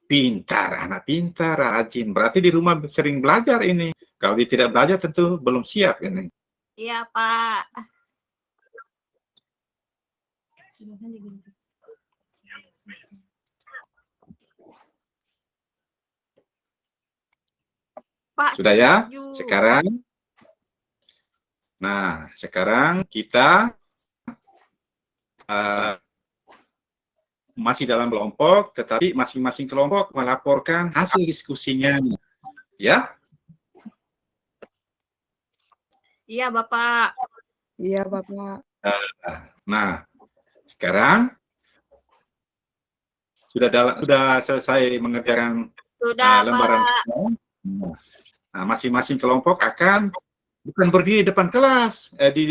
[SPEAKER 1] Pintar, anak pintar, rajin. Berarti di rumah sering belajar ini. Kalau dia tidak belajar tentu belum siap ini.
[SPEAKER 4] Iya, Pak. Pak,
[SPEAKER 1] Sudah ya?
[SPEAKER 4] setuju.
[SPEAKER 1] Sekarang kita masih dalam kelompok, tetapi masing-masing kelompok melaporkan hasil diskusinya. Ya?
[SPEAKER 4] Iya, Bapak.
[SPEAKER 3] Iya Bapak.
[SPEAKER 1] Nah, sekarang sudah selesai mengerjakan
[SPEAKER 4] Sudah,
[SPEAKER 1] lembaran.
[SPEAKER 4] Pak.
[SPEAKER 1] Nah, masing-masing kelompok akan bukan berdiri depan kelas. Di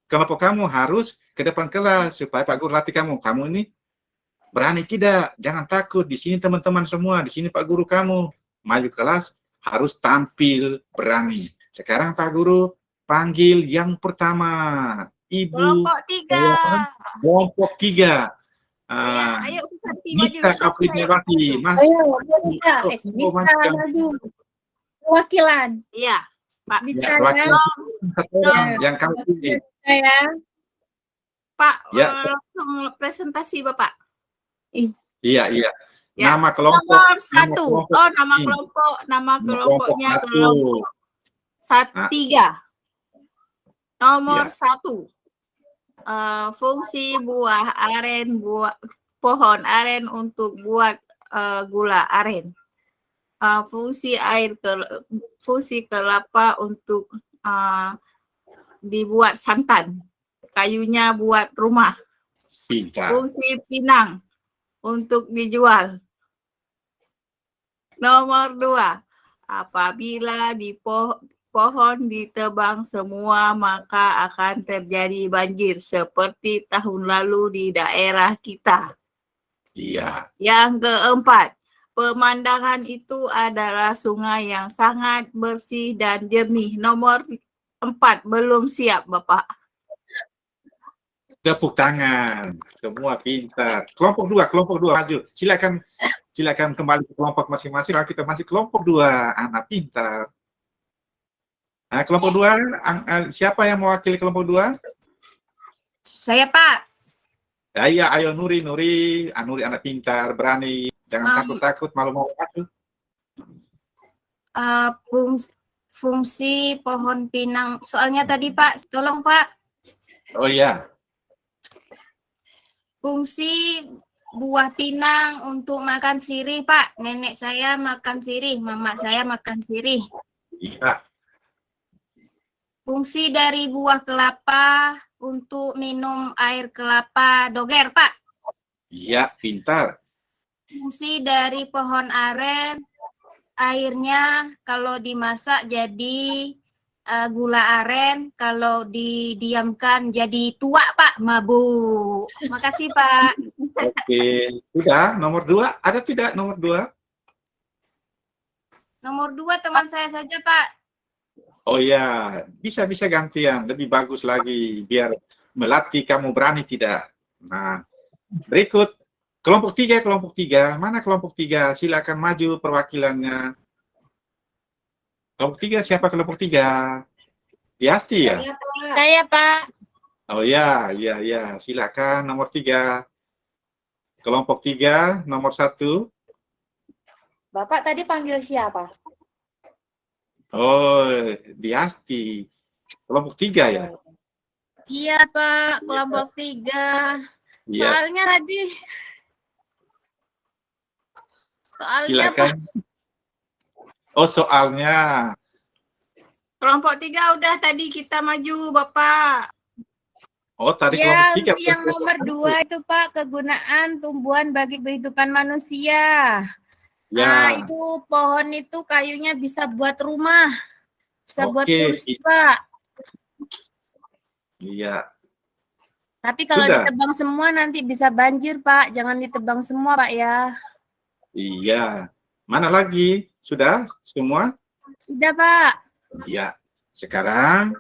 [SPEAKER 1] kelompok kamu harus ke depan kelas supaya Pak Guru latih kamu. Kamu ini berani tidak? Jangan takut. Di sini teman-teman semua, di sini Pak Guru kamu. Maju kelas harus tampil berani. Sekarang Pak Guru panggil yang pertama, Ibu.
[SPEAKER 4] Kelompok 3.
[SPEAKER 1] Kelompok 3.
[SPEAKER 4] Ayo,
[SPEAKER 1] Nita Kaplinewati, Mas.
[SPEAKER 5] Ayo, bisa maju. Perwakilan.
[SPEAKER 4] Iya, Pak.
[SPEAKER 5] Bisa
[SPEAKER 1] Ya,
[SPEAKER 5] ya.
[SPEAKER 1] satu orang yang kamu pilih.
[SPEAKER 5] Saya.
[SPEAKER 4] Pak,
[SPEAKER 1] Ya.
[SPEAKER 4] langsung presentasi, Bapak.
[SPEAKER 1] Iya.
[SPEAKER 4] Ya.
[SPEAKER 1] Nama kelompok.
[SPEAKER 4] Nomor 1. Nama
[SPEAKER 1] ini.
[SPEAKER 4] kelompok. Nama
[SPEAKER 1] Kelompok
[SPEAKER 4] kelompoknya
[SPEAKER 1] 1.
[SPEAKER 4] kelompok 3. Nomor
[SPEAKER 1] Ya.
[SPEAKER 4] 1. Fungsi buah aren, pohon aren untuk buat gula aren. Fungsi kelapa untuk dibuat santan. Kayunya buat rumah.
[SPEAKER 1] Pintar.
[SPEAKER 4] Fungsi pinang untuk dijual. Nomor 2. Apabila di pohon ditebang semua, maka akan terjadi banjir seperti tahun lalu di daerah kita.
[SPEAKER 1] Iya.
[SPEAKER 4] Yang keempat, pemandangan itu adalah sungai yang sangat bersih dan jernih. Nomor 4, belum siap, Bapak.
[SPEAKER 1] Tepuk tangan. Semua pintar. Kelompok 2 maju. Silakan kembali ke kelompok masing-masing. Lalu kita masih kelompok 2, anak pintar. Nah, kelompok 2, siapa yang mewakili kelompok 2?
[SPEAKER 9] Saya, Pak.
[SPEAKER 1] Ya, iya, ayo Nuri anak pintar, berani. Jangan takut-takut, malu-malu maju.
[SPEAKER 9] Fungsi pohon pinang. Soalnya tadi, Pak, tolong, Pak.
[SPEAKER 1] Oh iya.
[SPEAKER 9] Fungsi buah pinang untuk makan sirih, Pak. Nenek saya makan sirih, mama saya makan sirih.
[SPEAKER 1] Iya.
[SPEAKER 9] Fungsi dari buah kelapa untuk minum air kelapa doger, Pak.
[SPEAKER 1] Iya, pintar.
[SPEAKER 9] Fungsi dari pohon aren, airnya kalau dimasak jadi gula aren, kalau didiamkan jadi tua, Pak, mabuk. Makasih, Pak.
[SPEAKER 1] Oke, sudah. Nomor 2, ada tidak nomor 2?
[SPEAKER 9] Nomor 2 teman saya saja, Pak.
[SPEAKER 1] Oh iya, bisa gantian, lebih bagus lagi biar melatih kamu berani tidak. Nah, berikut kelompok 3. Mana kelompok 3? Silakan maju perwakilannya. Kelompok 3, siapa kelompok 3? Piasti ya?
[SPEAKER 6] Saya, Pak.
[SPEAKER 1] Oh iya. Silakan nomor 3. Kelompok 3, nomor 1.
[SPEAKER 8] Bapak tadi panggil siapa?
[SPEAKER 1] Oh, Diasti. Kelompok 3 ya?
[SPEAKER 4] Iya, Pak. Kelompok 3.
[SPEAKER 1] Iya.
[SPEAKER 4] Soalnya tadi Soalnya
[SPEAKER 1] Silakan. Oh, soalnya.
[SPEAKER 4] kelompok 3 udah tadi kita maju, Bapak.
[SPEAKER 1] Oh, tadi
[SPEAKER 8] Ya,
[SPEAKER 1] kelompok 3.
[SPEAKER 8] untuk yang nomor 2 itu Pak, kegunaan tumbuhan bagi kehidupan manusia.
[SPEAKER 1] Ya.
[SPEAKER 8] Itu pohon itu kayunya bisa buat rumah, bisa buat
[SPEAKER 1] Oke.
[SPEAKER 8] kursi Pak.
[SPEAKER 1] Iya.
[SPEAKER 8] Tapi kalau
[SPEAKER 1] Sudah.
[SPEAKER 8] ditebang semua nanti bisa banjir Pak, jangan ditebang semua Pak ya.
[SPEAKER 1] Iya. Mana lagi? Sudah semua?
[SPEAKER 8] Sudah Pak.
[SPEAKER 1] Iya. Sekarang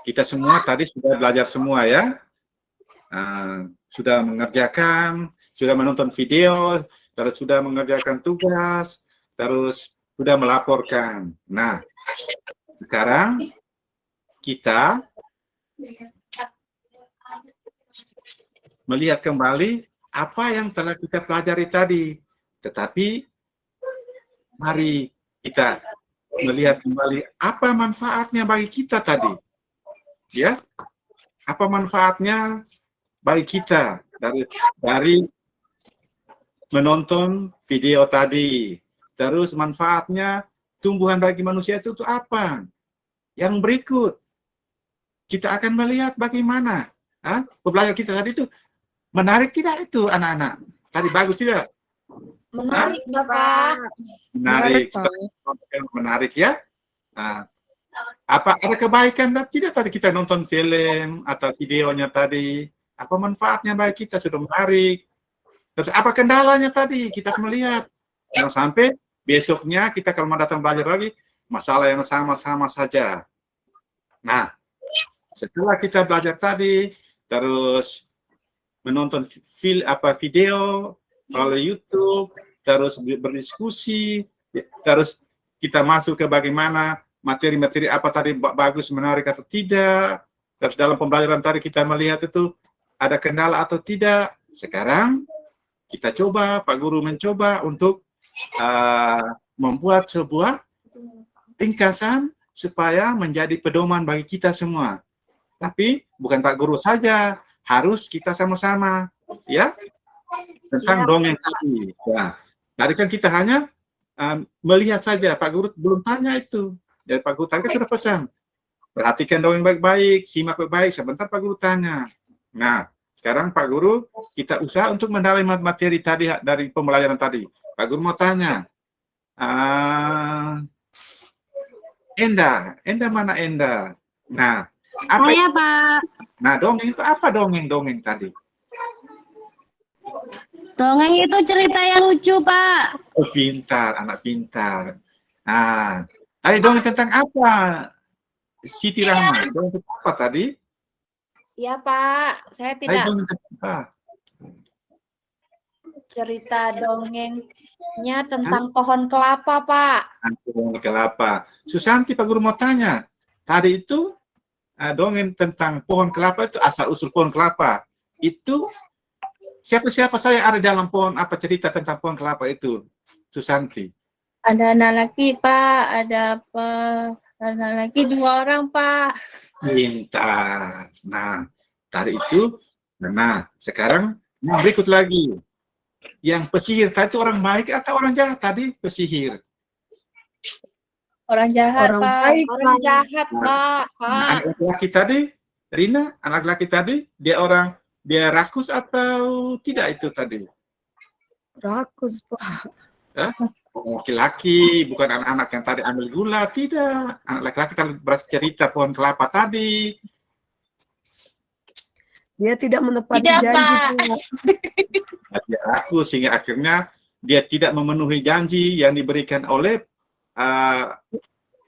[SPEAKER 1] kita semua tadi sudah belajar semua ya. Sudah mengerjakan, sudah menonton video, terus sudah mengerjakan tugas, terus sudah melaporkan. Nah, sekarang kita melihat kembali apa yang telah kita pelajari tadi. Tetapi mari kita melihat kembali apa manfaatnya bagi kita tadi. Ya, apa manfaatnya bagi kita dari menonton video tadi. Terus manfaatnya tumbuhan bagi manusia itu apa? Yang berikut, kita akan melihat bagaimana pembelajaran kita tadi itu menarik tidak itu anak-anak? Tadi bagus tidak?
[SPEAKER 8] Menarik Bapak.
[SPEAKER 1] Menarik, menarik ya. Apa ada kebaikan tidak tadi kita nonton film atau videonya tadi? Apa manfaatnya bagi kita? Sudah menarik. Terus apa kendalanya tadi? Kita harus melihat. Jangan sampai besoknya kita kalau mau datang belajar lagi, masalah yang sama-sama saja. Nah, setelah kita belajar tadi, terus menonton video melalui YouTube, terus berdiskusi, terus kita masuk ke bagaimana materi-materi apa tadi bagus, menarik atau tidak. Terus dalam pembelajaran tadi kita melihat itu ada kendala atau tidak. Sekarang kita coba, Pak Guru mencoba untuk membuat sebuah ringkasan supaya menjadi pedoman bagi kita semua. Tapi bukan Pak Guru saja, harus kita sama-sama, ya, tentang dongeng tadi. Nah, tadi kan kita hanya melihat saja, Pak Guru belum tanya itu. Jadi Pak Guru tadi kan sudah pesan, perhatikan dongeng baik-baik, simak baik-baik, sebentar Pak Guru tanya. Nah, sekarang Pak Guru, kita usaha untuk mendalami materi tadi dari pembelajaran tadi. Pak Guru mau tanya, Enda mana Enda? Nah, apa?
[SPEAKER 2] Saya Pak.
[SPEAKER 1] Nah, dongeng itu apa dongeng tadi?
[SPEAKER 2] Dongeng itu cerita yang lucu Pak.
[SPEAKER 1] Oh, pintar, anak pintar. Nah, tadi dongeng tentang apa? Siti Rahma, dongeng tentang apa tadi?
[SPEAKER 8] Iya Pak, saya
[SPEAKER 1] Tadi
[SPEAKER 8] tidak
[SPEAKER 1] dongeng tentang apa?
[SPEAKER 8] cerita dongengnya tentang pohon kelapa Pak.
[SPEAKER 1] Pohon kelapa. Susanti, Pak Guru mau tanya. Tadi itu dongeng tentang pohon kelapa itu asal usul pohon kelapa. Itu siapa-siapa saya ada dalam pohon, apa cerita tentang pohon kelapa itu, Susanti?
[SPEAKER 5] Ada anak laki Pak, ada apa? Anak laki 2 orang Pak.
[SPEAKER 1] Pintar. Nah, tadi itu. Nah, sekarang yang berikut lagi. Yang pesihir tadi itu orang baik atau orang jahat tadi pesihir?
[SPEAKER 5] Orang jahat
[SPEAKER 6] Orang
[SPEAKER 5] Pak.
[SPEAKER 6] baik,
[SPEAKER 8] Orang jahat Pak.
[SPEAKER 1] Anak laki-laki tadi, Rina, anak laki tadi, dia rakus atau tidak itu tadi?
[SPEAKER 6] rakus, Pak.
[SPEAKER 1] Laki-laki, bukan anak-anak yang tadi ambil gula, tidak. Anak laki-laki tadi bercerita pohon kelapa tadi.
[SPEAKER 6] Dia tidak menepati
[SPEAKER 8] Tidak,
[SPEAKER 6] janji,
[SPEAKER 8] Pak.
[SPEAKER 6] Pak.
[SPEAKER 1] Dia rakus sehingga akhirnya dia tidak memenuhi janji yang diberikan oleh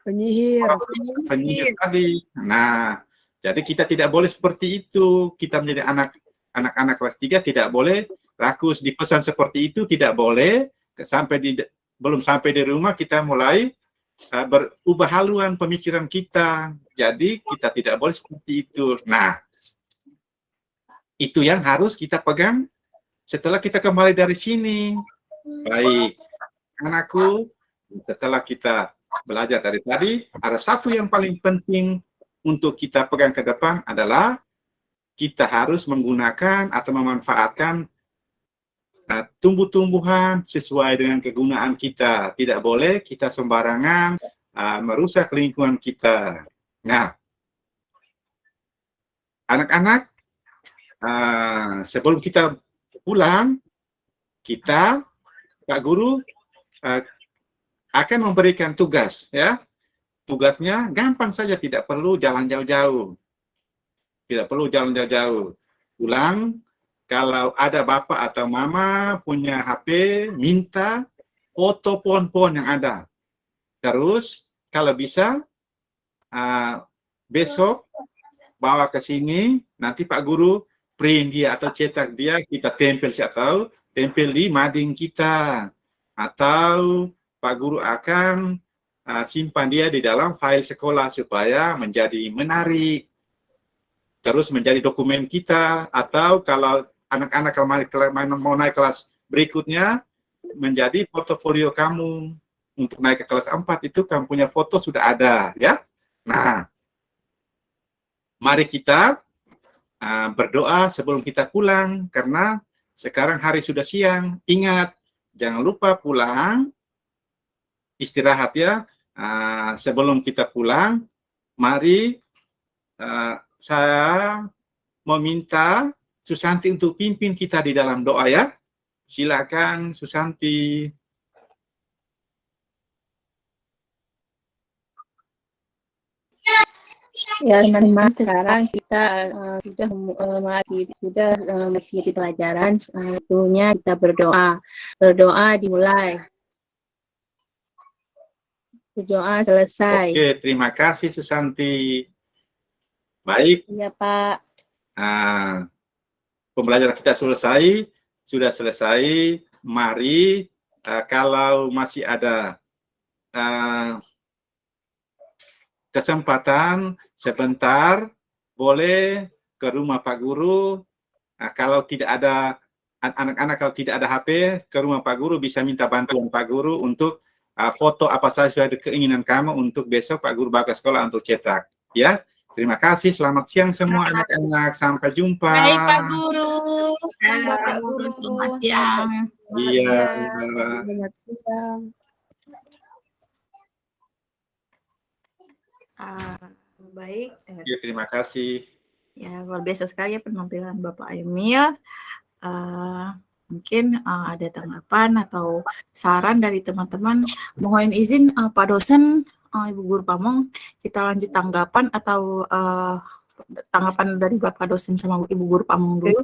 [SPEAKER 6] Penyihir.
[SPEAKER 1] penyihir tadi. Nah, jadi kita tidak boleh seperti itu. Kita menjadi anak-anak kelas 3 tidak boleh rakus, dipesan seperti itu tidak boleh. Belum sampai di rumah kita mulai berubah haluan pemikiran kita. Jadi kita tidak boleh seperti itu. Nah, itu yang harus kita pegang setelah kita kembali dari sini. Baik, anakku, setelah kita belajar dari tadi, ada satu yang paling penting untuk kita pegang ke depan adalah kita harus menggunakan atau memanfaatkan tumbuh-tumbuhan sesuai dengan kegunaan kita. Tidak boleh kita sembarangan merusak lingkungan kita. Nah, anak-anak, sebelum kita pulang, Pak Guru akan memberikan tugas, ya. Tugasnya gampang saja, tidak perlu jalan jauh-jauh. Tidak perlu jalan jauh-jauh. Pulang, kalau ada bapak atau mama punya HP, minta foto pohon-pohon yang ada. Terus, kalau bisa, besok bawa ke sini, nanti Pak Guru print dia atau cetak dia, kita tempel atau tempel di mading kita. Atau Pak Guru akan simpan dia di dalam file sekolah supaya menjadi menarik. Terus menjadi dokumen kita, atau kalau anak-anak mau naik kelas berikutnya, menjadi portofolio kamu. Untuk naik ke kelas 4 itu kamu punya foto sudah ada, ya. Nah, mari kita berdoa sebelum kita pulang, karena sekarang hari sudah siang. Ingat, jangan lupa pulang, istirahat ya. Sebelum kita pulang, mari saya meminta Susanti untuk pimpin kita di dalam doa ya. Silakan Susanti.
[SPEAKER 5] Ya teman-teman, sekarang kita sudah mengikuti pelajaran. Tentunya kita berdoa. Berdoa dimulai. Berdoa selesai.
[SPEAKER 1] Oke, terima kasih Susanti. Baik.
[SPEAKER 5] Iya Pak.
[SPEAKER 1] Pembelajaran kita sudah selesai. Mari kalau masih ada kesempatan sebentar, boleh ke rumah Pak Guru. Kalau tidak ada anak-anak, kalau tidak ada HP, ke rumah Pak Guru bisa minta bantuan Pak Guru untuk foto apa saja sesuai keinginan kamu untuk besok Pak Guru bawa ke sekolah untuk cetak. Ya, terima kasih. Selamat siang semua anak-anak. Sampai jumpa.
[SPEAKER 4] Baik Pak Guru. Pak Guru, selamat siang.
[SPEAKER 1] Iya.
[SPEAKER 3] Selamat siang.
[SPEAKER 4] Baik.
[SPEAKER 1] Ya, terima kasih.
[SPEAKER 4] Ya, luar biasa sekali ya penampilan Bapak Emil. Mungkin ada tanggapan atau saran dari teman-teman. Mohon izin Pak dosen, Ibu Guru Pamong, kita lanjut tanggapan atau tanggapan dari Bapak dosen sama Ibu Guru Pamong dulu.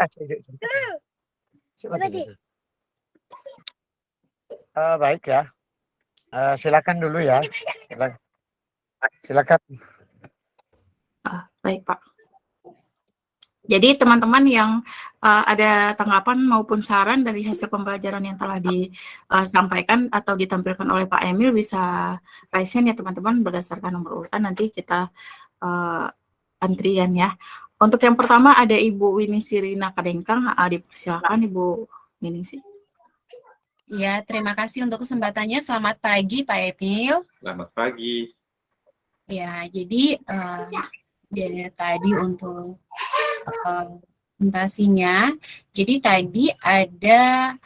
[SPEAKER 3] Baik ya. Silakan dulu ya. Silakan.
[SPEAKER 4] Baik Pak. Jadi teman-teman yang ada tanggapan maupun saran dari hasil pembelajaran yang telah disampaikan atau ditampilkan oleh Pak Emil bisa raise hand ya teman-teman, berdasarkan nomor urutan nanti kita antrian ya. Untuk yang pertama ada Ibu Winingsi Rina Kadengkang, dipersilakan Ibu Winingsi.
[SPEAKER 6] Ya, terima kasih untuk kesempatannya. Selamat pagi Pak Emil.
[SPEAKER 1] Selamat pagi.
[SPEAKER 6] Ya, jadi dari tadi untuk presentasinya, jadi tadi ada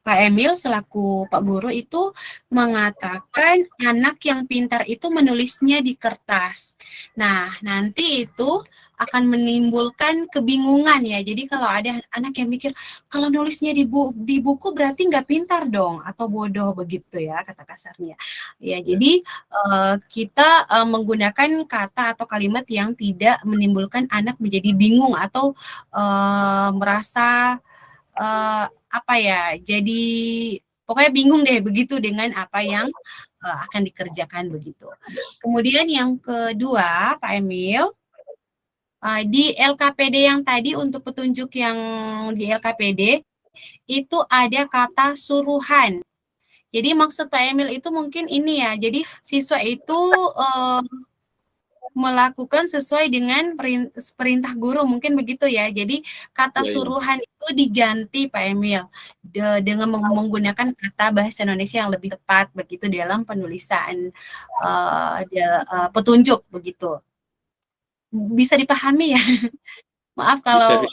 [SPEAKER 6] Pak Emil selaku Pak Guru itu mengatakan anak yang pintar itu menulisnya di kertas. Nah, nanti itu akan menimbulkan kebingungan ya. Jadi kalau ada anak yang mikir, kalau nulisnya di buku berarti nggak pintar dong, atau bodoh begitu ya kata kasarnya. Ya, jadi kita menggunakan kata atau kalimat yang tidak menimbulkan anak menjadi bingung atau merasa jadi pokoknya bingung deh begitu dengan apa yang akan dikerjakan begitu. Kemudian yang kedua, Pak Emil, di LKPD yang tadi untuk petunjuk yang di LKPD itu ada kata suruhan. Jadi maksud Pak Emil itu mungkin ini ya, jadi siswa itu melakukan sesuai dengan perintah guru, mungkin begitu ya. Jadi kata suruhan itu diganti Pak Emil dengan menggunakan kata bahasa Indonesia yang lebih tepat begitu dalam penulisan petunjuk begitu. Bisa dipahami ya? Maaf kalau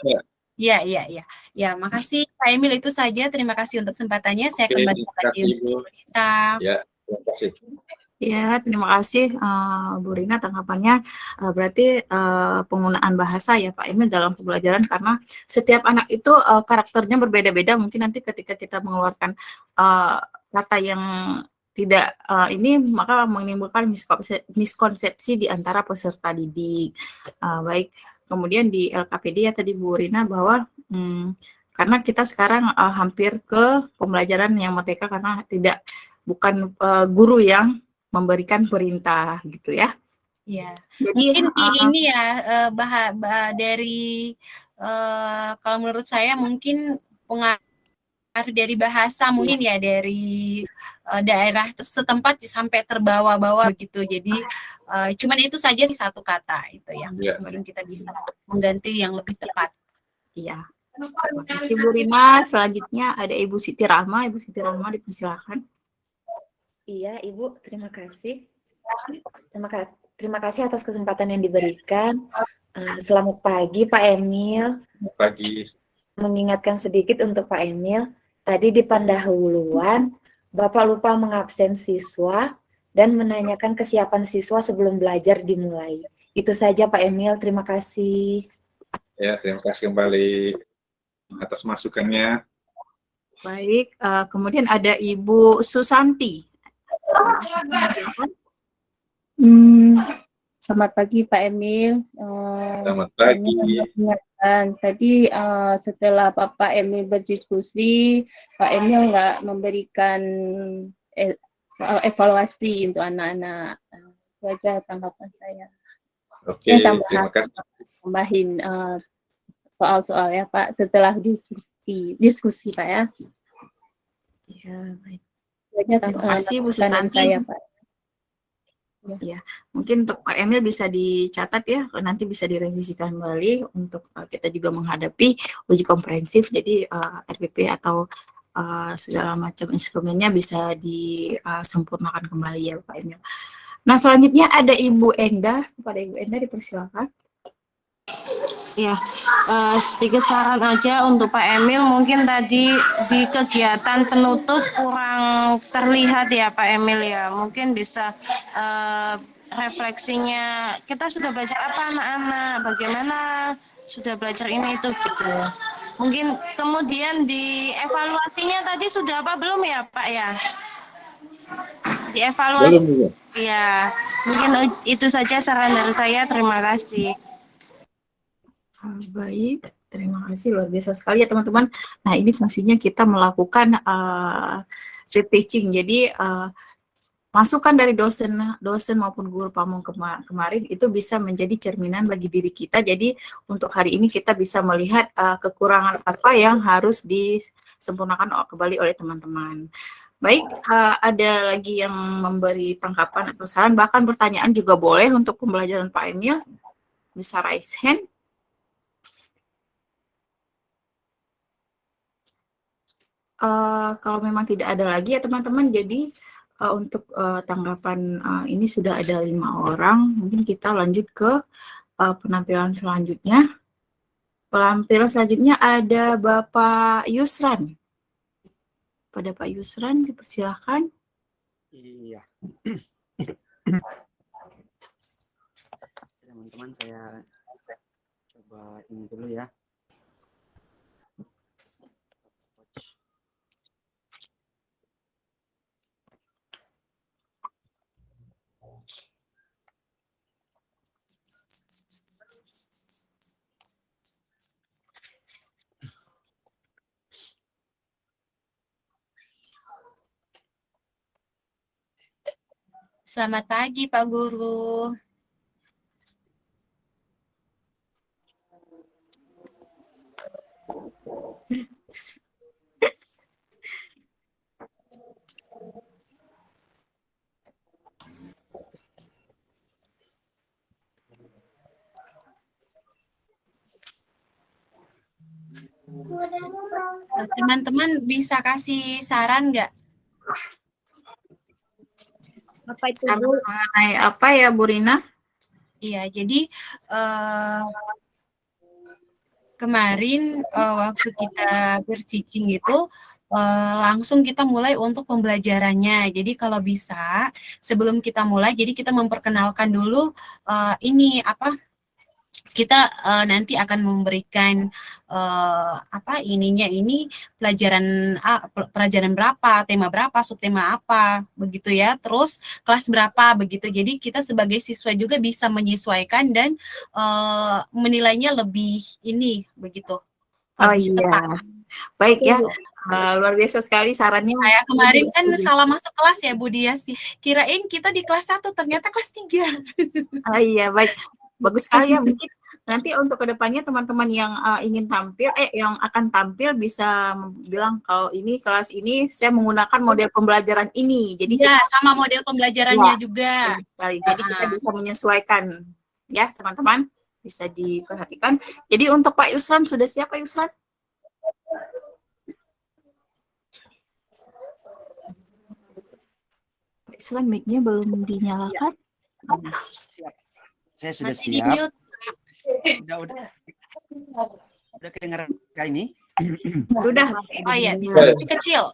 [SPEAKER 6] Ya, ya, ya. Ya, makasih Pak Emil, itu saja. Terima kasih untuk kesempatannya. Saya
[SPEAKER 1] Oke,
[SPEAKER 6] kembali
[SPEAKER 1] terima
[SPEAKER 6] lagi
[SPEAKER 1] kasih,
[SPEAKER 6] untuk
[SPEAKER 1] Ibu.
[SPEAKER 6] Bu Rita.
[SPEAKER 1] Ya, terima kasih.
[SPEAKER 4] Ya, terima kasih Bu Rina tanggapannya. Berarti penggunaan bahasa ya Pak Emil dalam pembelajaran karena setiap anak itu karakternya berbeda-beda. Mungkin nanti ketika kita mengeluarkan kata yang tidak ini maka menimbulkan miskonsepsi di antara peserta didik. Baik, kemudian di LKPD ya tadi Bu Rina bahwa karena kita sekarang hampir ke pembelajaran yang merdeka karena bukan guru yang memberikan perintah gitu ya.
[SPEAKER 6] Ya,
[SPEAKER 4] Jadi
[SPEAKER 6] mungkin di ini ya dari kalau menurut saya mungkin pengaruh dari bahasa mungkin ya dari daerah setempat sampai terbawa-bawa begitu. Jadi cuman itu saja sih satu kata itu yang mungkin kita bisa mengganti yang lebih tepat.
[SPEAKER 4] Iya. Terima kasih Bu Rina. Selanjutnya ada Ibu Siti Rahma. Ibu Siti Rahma dipersilakan.
[SPEAKER 10] Iya, Ibu, terima kasih. Terima kasih atas kesempatan yang diberikan. Selamat pagi, Pak Emil.
[SPEAKER 1] Selamat pagi.
[SPEAKER 10] Mengingatkan sedikit untuk Pak Emil, tadi di pendahuluan, Bapak lupa mengabsen siswa dan menanyakan kesiapan siswa sebelum belajar dimulai. Itu saja, Pak Emil. Terima kasih.
[SPEAKER 1] Ya, terima kasih kembali atas masukannya.
[SPEAKER 4] Baik, kemudian ada Ibu Susanti.
[SPEAKER 5] Selamat pagi Pak Emil.
[SPEAKER 1] Selamat pagi.
[SPEAKER 5] Tadi setelah Bapak Emil berdiskusi, Pak Emil nggak memberikan soal evaluasi untuk anak-anak. Itu aja tanggapan saya.
[SPEAKER 1] Oke, terima kasih.
[SPEAKER 5] Tambahin soal-soal ya Pak setelah diskusi Pak ya.
[SPEAKER 4] Ya, baik.
[SPEAKER 5] Terima
[SPEAKER 4] kasih Bu Susanti.
[SPEAKER 5] Saya, Pak.
[SPEAKER 4] Ya, mungkin untuk Pak Emil bisa dicatat ya, nanti bisa direvisikan kembali untuk kita juga menghadapi uji komprehensif. Jadi RPP atau segala macam instrumennya bisa disempurnakan kembali ya Pak Emil. Nah, selanjutnya ada Ibu Enda. Kepada Ibu Enda dipersilakan.
[SPEAKER 2] Ya, sedikit saran aja untuk Pak Emil, mungkin tadi di kegiatan penutup kurang terlihat ya Pak Emil ya, mungkin bisa refleksinya, kita sudah belajar apa anak-anak, bagaimana sudah belajar ini itu gitu. Mungkin kemudian di evaluasinya tadi sudah apa belum ya Pak ya? Dievaluasi.
[SPEAKER 1] Belum.
[SPEAKER 2] Ya, mungkin itu saja saran dari saya, terima kasih.
[SPEAKER 4] Baik, terima kasih, luar biasa sekali ya teman-teman. Nah, ini fungsinya kita melakukan teaching. Jadi masukan dari dosen maupun guru pamong kemarin itu bisa menjadi cerminan bagi diri kita. Jadi untuk hari ini kita bisa melihat kekurangan apa yang harus disempurnakan kembali oleh teman-teman. Baik, ada lagi yang memberi tanggapan atau saran, bahkan pertanyaan juga boleh untuk pembelajaran Pak Emil. Bisa raise hand. Kalau memang tidak ada lagi ya teman-teman, jadi untuk tanggapan ini sudah ada 5 orang, mungkin kita lanjut ke penampilan selanjutnya. Penampilan selanjutnya ada Bapak Yusran. Pada Pak Yusran, dipersilakan.
[SPEAKER 3] Iya. Teman-teman, saya coba ini dulu ya.
[SPEAKER 6] Selamat pagi Pak Guru. Teman-teman bisa kasih saran nggak?
[SPEAKER 4] Apa itu mengenai apa ya Bu Rina?
[SPEAKER 6] Iya, jadi kemarin waktu kita bercicing itu langsung kita mulai untuk pembelajarannya. Jadi kalau bisa sebelum kita mulai, jadi kita memperkenalkan dulu ini apa kita nanti akan memberikan ini pelajaran berapa, tema berapa, subtema apa, begitu ya. Terus kelas berapa begitu. Jadi kita sebagai siswa juga bisa menyesuaikan dan menilainya lebih begitu. Lebih tepat.
[SPEAKER 4] Baik ya. Luar biasa sekali sarannya.
[SPEAKER 6] Saya kemarin kan salah masuk kelas ya Bu Dias. Kirain kita di kelas 1, ternyata kelas 3.
[SPEAKER 4] Oh iya, baik. Bagus sekali ya. Mungkin nanti untuk kedepannya teman-teman yang ingin tampil, yang akan tampil bisa bilang kalau ini kelas ini saya menggunakan model pembelajaran ini. Jadi
[SPEAKER 6] ya, sama model pembelajarannya juga.
[SPEAKER 4] Sekali. Jadi kita bisa menyesuaikan ya teman-teman. Bisa diperhatikan. Jadi untuk Pak Yusran, sudah siap Pak Yusran? Pak Yusran, mic-nya belum dinyalakan.
[SPEAKER 3] Ya. Siap. Saya sudah
[SPEAKER 6] masih
[SPEAKER 3] siap.
[SPEAKER 6] Di-mute.
[SPEAKER 3] Udah kedengaran kayak ini?
[SPEAKER 6] Sudah. Oh iya, bisa lebih kecil.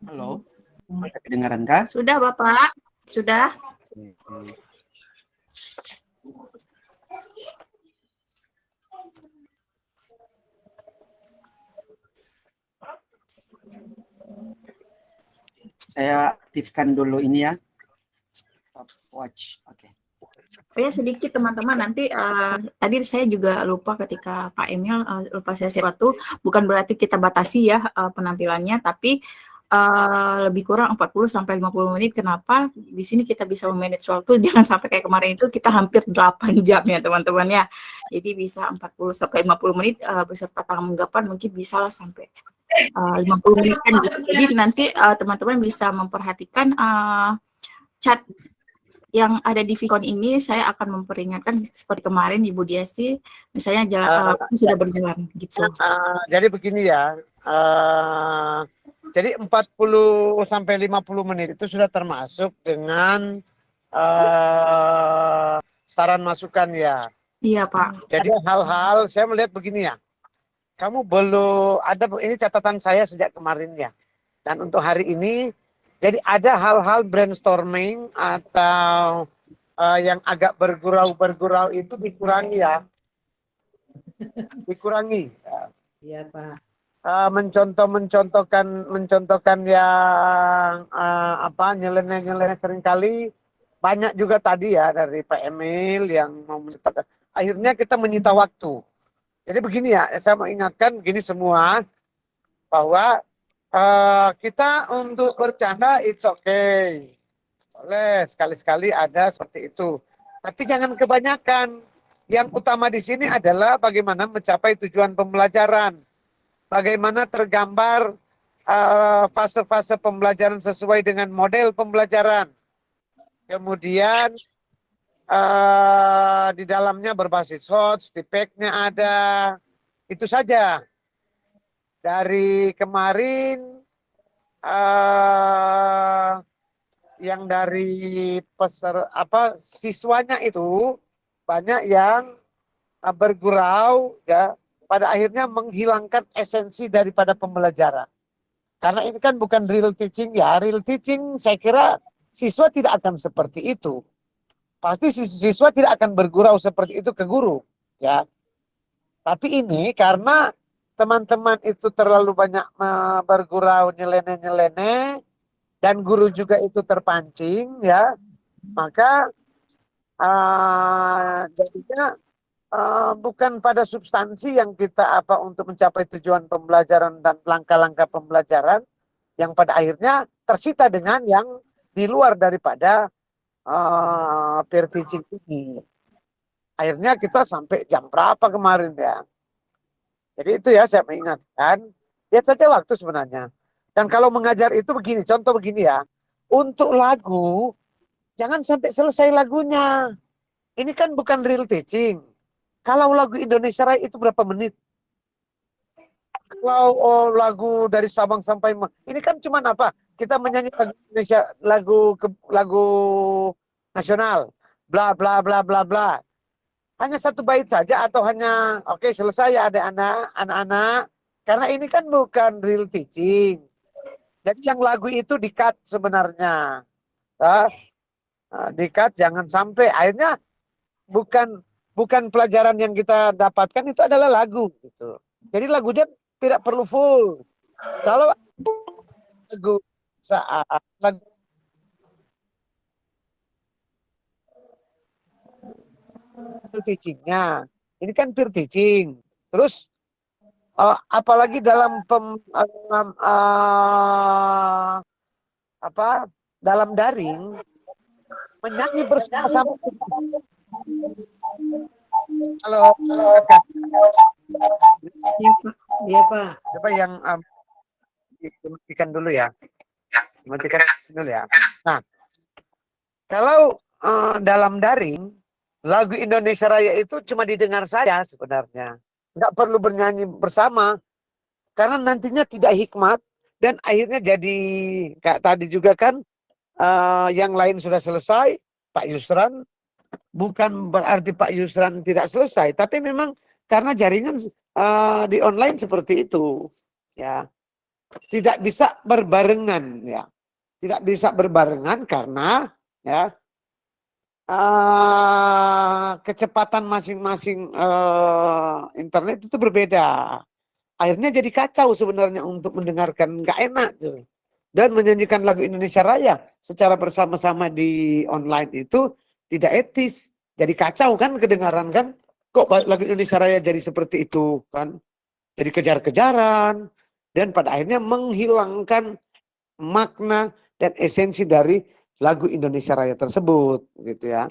[SPEAKER 3] Halo. Udah kedengaran kah?
[SPEAKER 4] Sudah Bapak. Sudah.
[SPEAKER 3] Saya aktifkan dulu ini ya. Stopwatch. Oke.
[SPEAKER 4] Oh ya sedikit teman-teman, nanti tadi saya juga lupa ketika Pak Emil lupa saya sesuatu, bukan berarti kita batasi ya penampilannya, tapi lebih kurang 40 sampai 50 menit. Kenapa? Di sini kita bisa memanage waktu, jangan sampai kayak kemarin itu kita hampir 8 jam ya teman-teman ya. Jadi bisa 40 sampai 50 menit beserta tanggapan mungkin bisa lah sampai 50 menit kan gitu. Jadi nanti teman-teman bisa memperhatikan chat yang ada di Vicon ini. Saya akan memperingatkan seperti kemarin Ibu Diasti, misalnya sudah berjalan gitu.
[SPEAKER 11] Jadi begini ya, jadi 40 sampai 50 menit itu sudah termasuk dengan saran masukan ya.
[SPEAKER 4] Iya Pak.
[SPEAKER 11] Jadi hal-hal saya melihat begini ya, kamu belum ada, ini catatan saya sejak kemarin ya, dan untuk hari ini. Jadi ada hal-hal brainstorming atau yang agak bergurau-bergurau itu dikurangi ya. Dikurangi.
[SPEAKER 3] Iya Pak.
[SPEAKER 11] Mencontohkan yang nyeleneh-nyeleneh seringkali banyak juga tadi ya dari Pak Emil yang mau menceritakan. Akhirnya kita menyita waktu. Jadi begini ya, saya mau ingatkan begini semua bahwa kita untuk bercanda it's okay. Boleh sekali-sekali ada seperti itu. Tapi jangan kebanyakan. Yang utama di sini adalah bagaimana mencapai tujuan pembelajaran. Bagaimana tergambar fase-fase pembelajaran sesuai dengan model pembelajaran. Kemudian di dalamnya berbasis HOTS, tipeknya ada. Itu saja. Dari kemarin yang dari siswanya itu banyak yang bergurau ya, pada akhirnya menghilangkan esensi daripada pembelajaran. Karena ini kan bukan real teaching ya, real teaching saya kira siswa tidak akan seperti itu. Pasti siswa tidak akan bergurau seperti itu ke guru ya. Tapi ini karena teman-teman itu terlalu banyak bergurau nyeleneh-nyeleneh dan guru juga itu terpancing ya, maka jadinya bukan pada substansi yang kita untuk mencapai tujuan pembelajaran dan langkah-langkah pembelajaran yang pada akhirnya tersita dengan yang di luar daripada peer teaching ini. Akhirnya kita sampai jam berapa kemarin ya. Jadi itu ya saya mengingatkan, lihat saja waktu sebenarnya. Dan kalau mengajar itu begini, contoh begini ya, untuk lagu, jangan sampai selesai lagunya. Ini kan bukan real teaching. Kalau lagu Indonesia Raya itu berapa menit? Kalau lagu dari Sabang sampai ini kan cuma apa? Kita menyanyi lagu Indonesia, lagu nasional, bla bla bla bla bla. hanya satu bait saja atau hanya oke selesai ya anak-anak. Karena ini kan bukan real teaching. Jadi yang lagu itu di-cut sebenarnya. Di-cut jangan sampai akhirnya bukan pelajaran yang kita dapatkan itu adalah lagu gitu. Jadi lagunya tidak perlu full. Kalau lagu saat lagu teachingnya ini kan peer teaching. Terus apalagi dalam dalam daring menyanyi bersama-sama. Halo.
[SPEAKER 12] Iya Pak.
[SPEAKER 11] Coba yang dimatikan dulu ya. Dimatikan dulu ya. Nah, kalau dalam daring lagu Indonesia Raya itu cuma didengar saja sebenarnya. Nggak perlu bernyanyi bersama. Karena nantinya tidak hikmat. Dan akhirnya jadi, kayak tadi juga kan, yang lain sudah selesai, Pak Yusran. Bukan berarti Pak Yusran tidak selesai. Tapi memang karena jaringan di online seperti itu. Ya, tidak bisa berbarengan. Ya, tidak bisa berbarengan karena ya kecepatan masing-masing internet itu berbeda. Akhirnya jadi kacau sebenarnya untuk mendengarkan, nggak enak tuh. Dan menyanyikan lagu Indonesia Raya secara bersama-sama di online itu tidak etis. Jadi kacau kan kedengaran kan. Kok lagu Indonesia Raya jadi seperti itu kan. Jadi kejar-kejaran. Dan pada akhirnya menghilangkan makna dan esensi dari lagu Indonesia Raya tersebut gitu ya.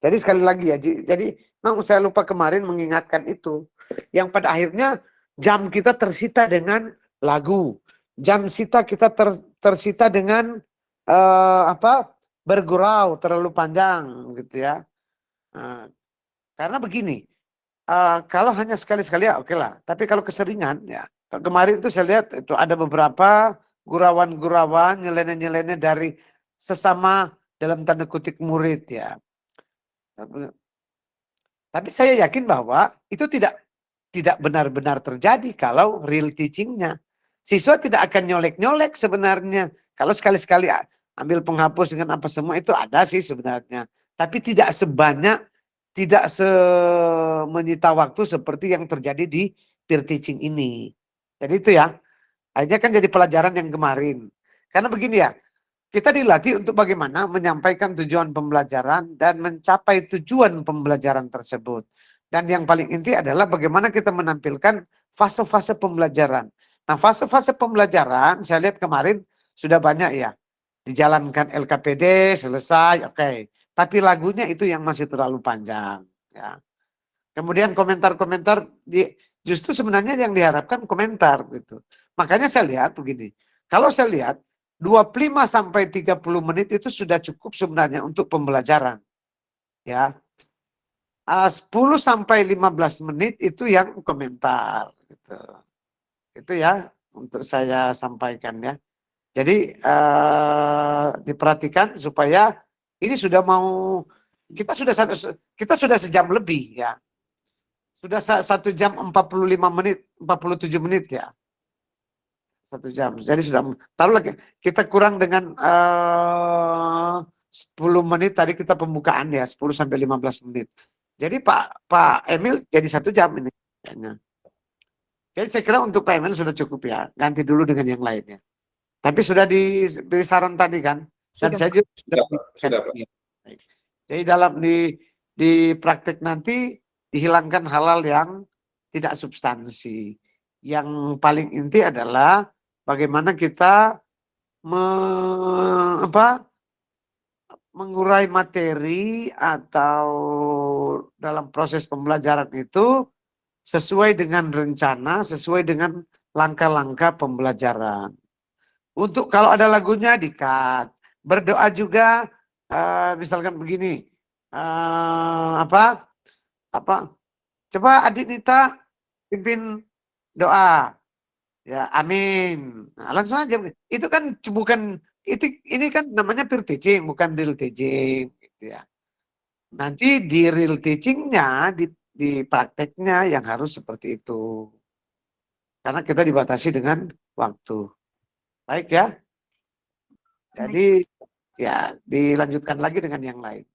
[SPEAKER 11] Jadi sekali lagi ya, jadi memang saya lupa kemarin mengingatkan itu. Yang pada akhirnya jam kita tersita dengan lagu. Jam kita tersita dengan bergurau terlalu panjang gitu ya. Karena begini, kalau hanya sekali-sekali ya oke lah. Tapi kalau keseringan ya, kemarin itu saya lihat itu ada beberapa gurawan-gurawan nyeleneh-nyeleneh dari sesama dalam tanda kutip murid ya. Tapi saya yakin bahwa itu tidak benar-benar terjadi kalau real teachingnya. Siswa tidak akan nyolek-nyolek sebenarnya. Kalau sekali-sekali ambil penghapus dengan apa semua itu ada sih sebenarnya. Tapi tidak sebanyak, tidak menyita waktu seperti yang terjadi di peer teaching ini. Jadi itu ya. Akhirnya kan jadi pelajaran yang kemarin. Karena begini ya, kita dilatih untuk bagaimana menyampaikan tujuan pembelajaran dan mencapai tujuan pembelajaran tersebut. Dan yang paling inti adalah bagaimana kita menampilkan fase-fase pembelajaran. Nah, fase-fase pembelajaran saya lihat kemarin sudah banyak ya. Dijalankan LKPD, selesai, oke. Tapi lagunya itu yang masih terlalu panjang. Ya. Kemudian komentar-komentar, justru sebenarnya yang diharapkan komentar. Gitu. Makanya saya lihat begini, kalau saya lihat 25-30 menit itu sudah cukup sebenarnya untuk pembelajaran. Ya. 10-15 menit itu yang komentar gitu. Itu ya untuk saya sampaikan ya. Jadi diperhatikan supaya ini sudah mau kita sudah sejam lebih ya. Sudah 1 jam 45 menit, 47 menit ya. 1 jam. Jadi sudah taruh lagi kita kurang dengan 10 menit tadi kita pembukaan ya, 10 sampai 15 menit. Jadi Pak Emil jadi 1 jam ini kayaknya. Jadi saya kira untuk Pak Emil sudah cukup ya. Ganti dulu dengan yang lainnya. Tapi sudah diberi saran tadi kan. Dan saya juga sudah. Jadi dalam di praktek nanti dihilangkan hal-hal yang tidak substansi. Yang paling inti adalah bagaimana kita mengurai materi atau dalam proses pembelajaran itu sesuai dengan rencana, sesuai dengan langkah-langkah pembelajaran. Untuk kalau ada lagunya di-cut. Berdoa juga, misalkan begini, coba Adik Nita pimpin doa. Ya, amin. Nah, langsung aja. Itu kan bukan ini kan namanya peer teaching, bukan real teaching gitu ya. Nanti di real teachingnya, di prakteknya yang harus seperti itu. Karena kita dibatasi dengan waktu. Baik ya. Jadi ya dilanjutkan lagi dengan yang lain.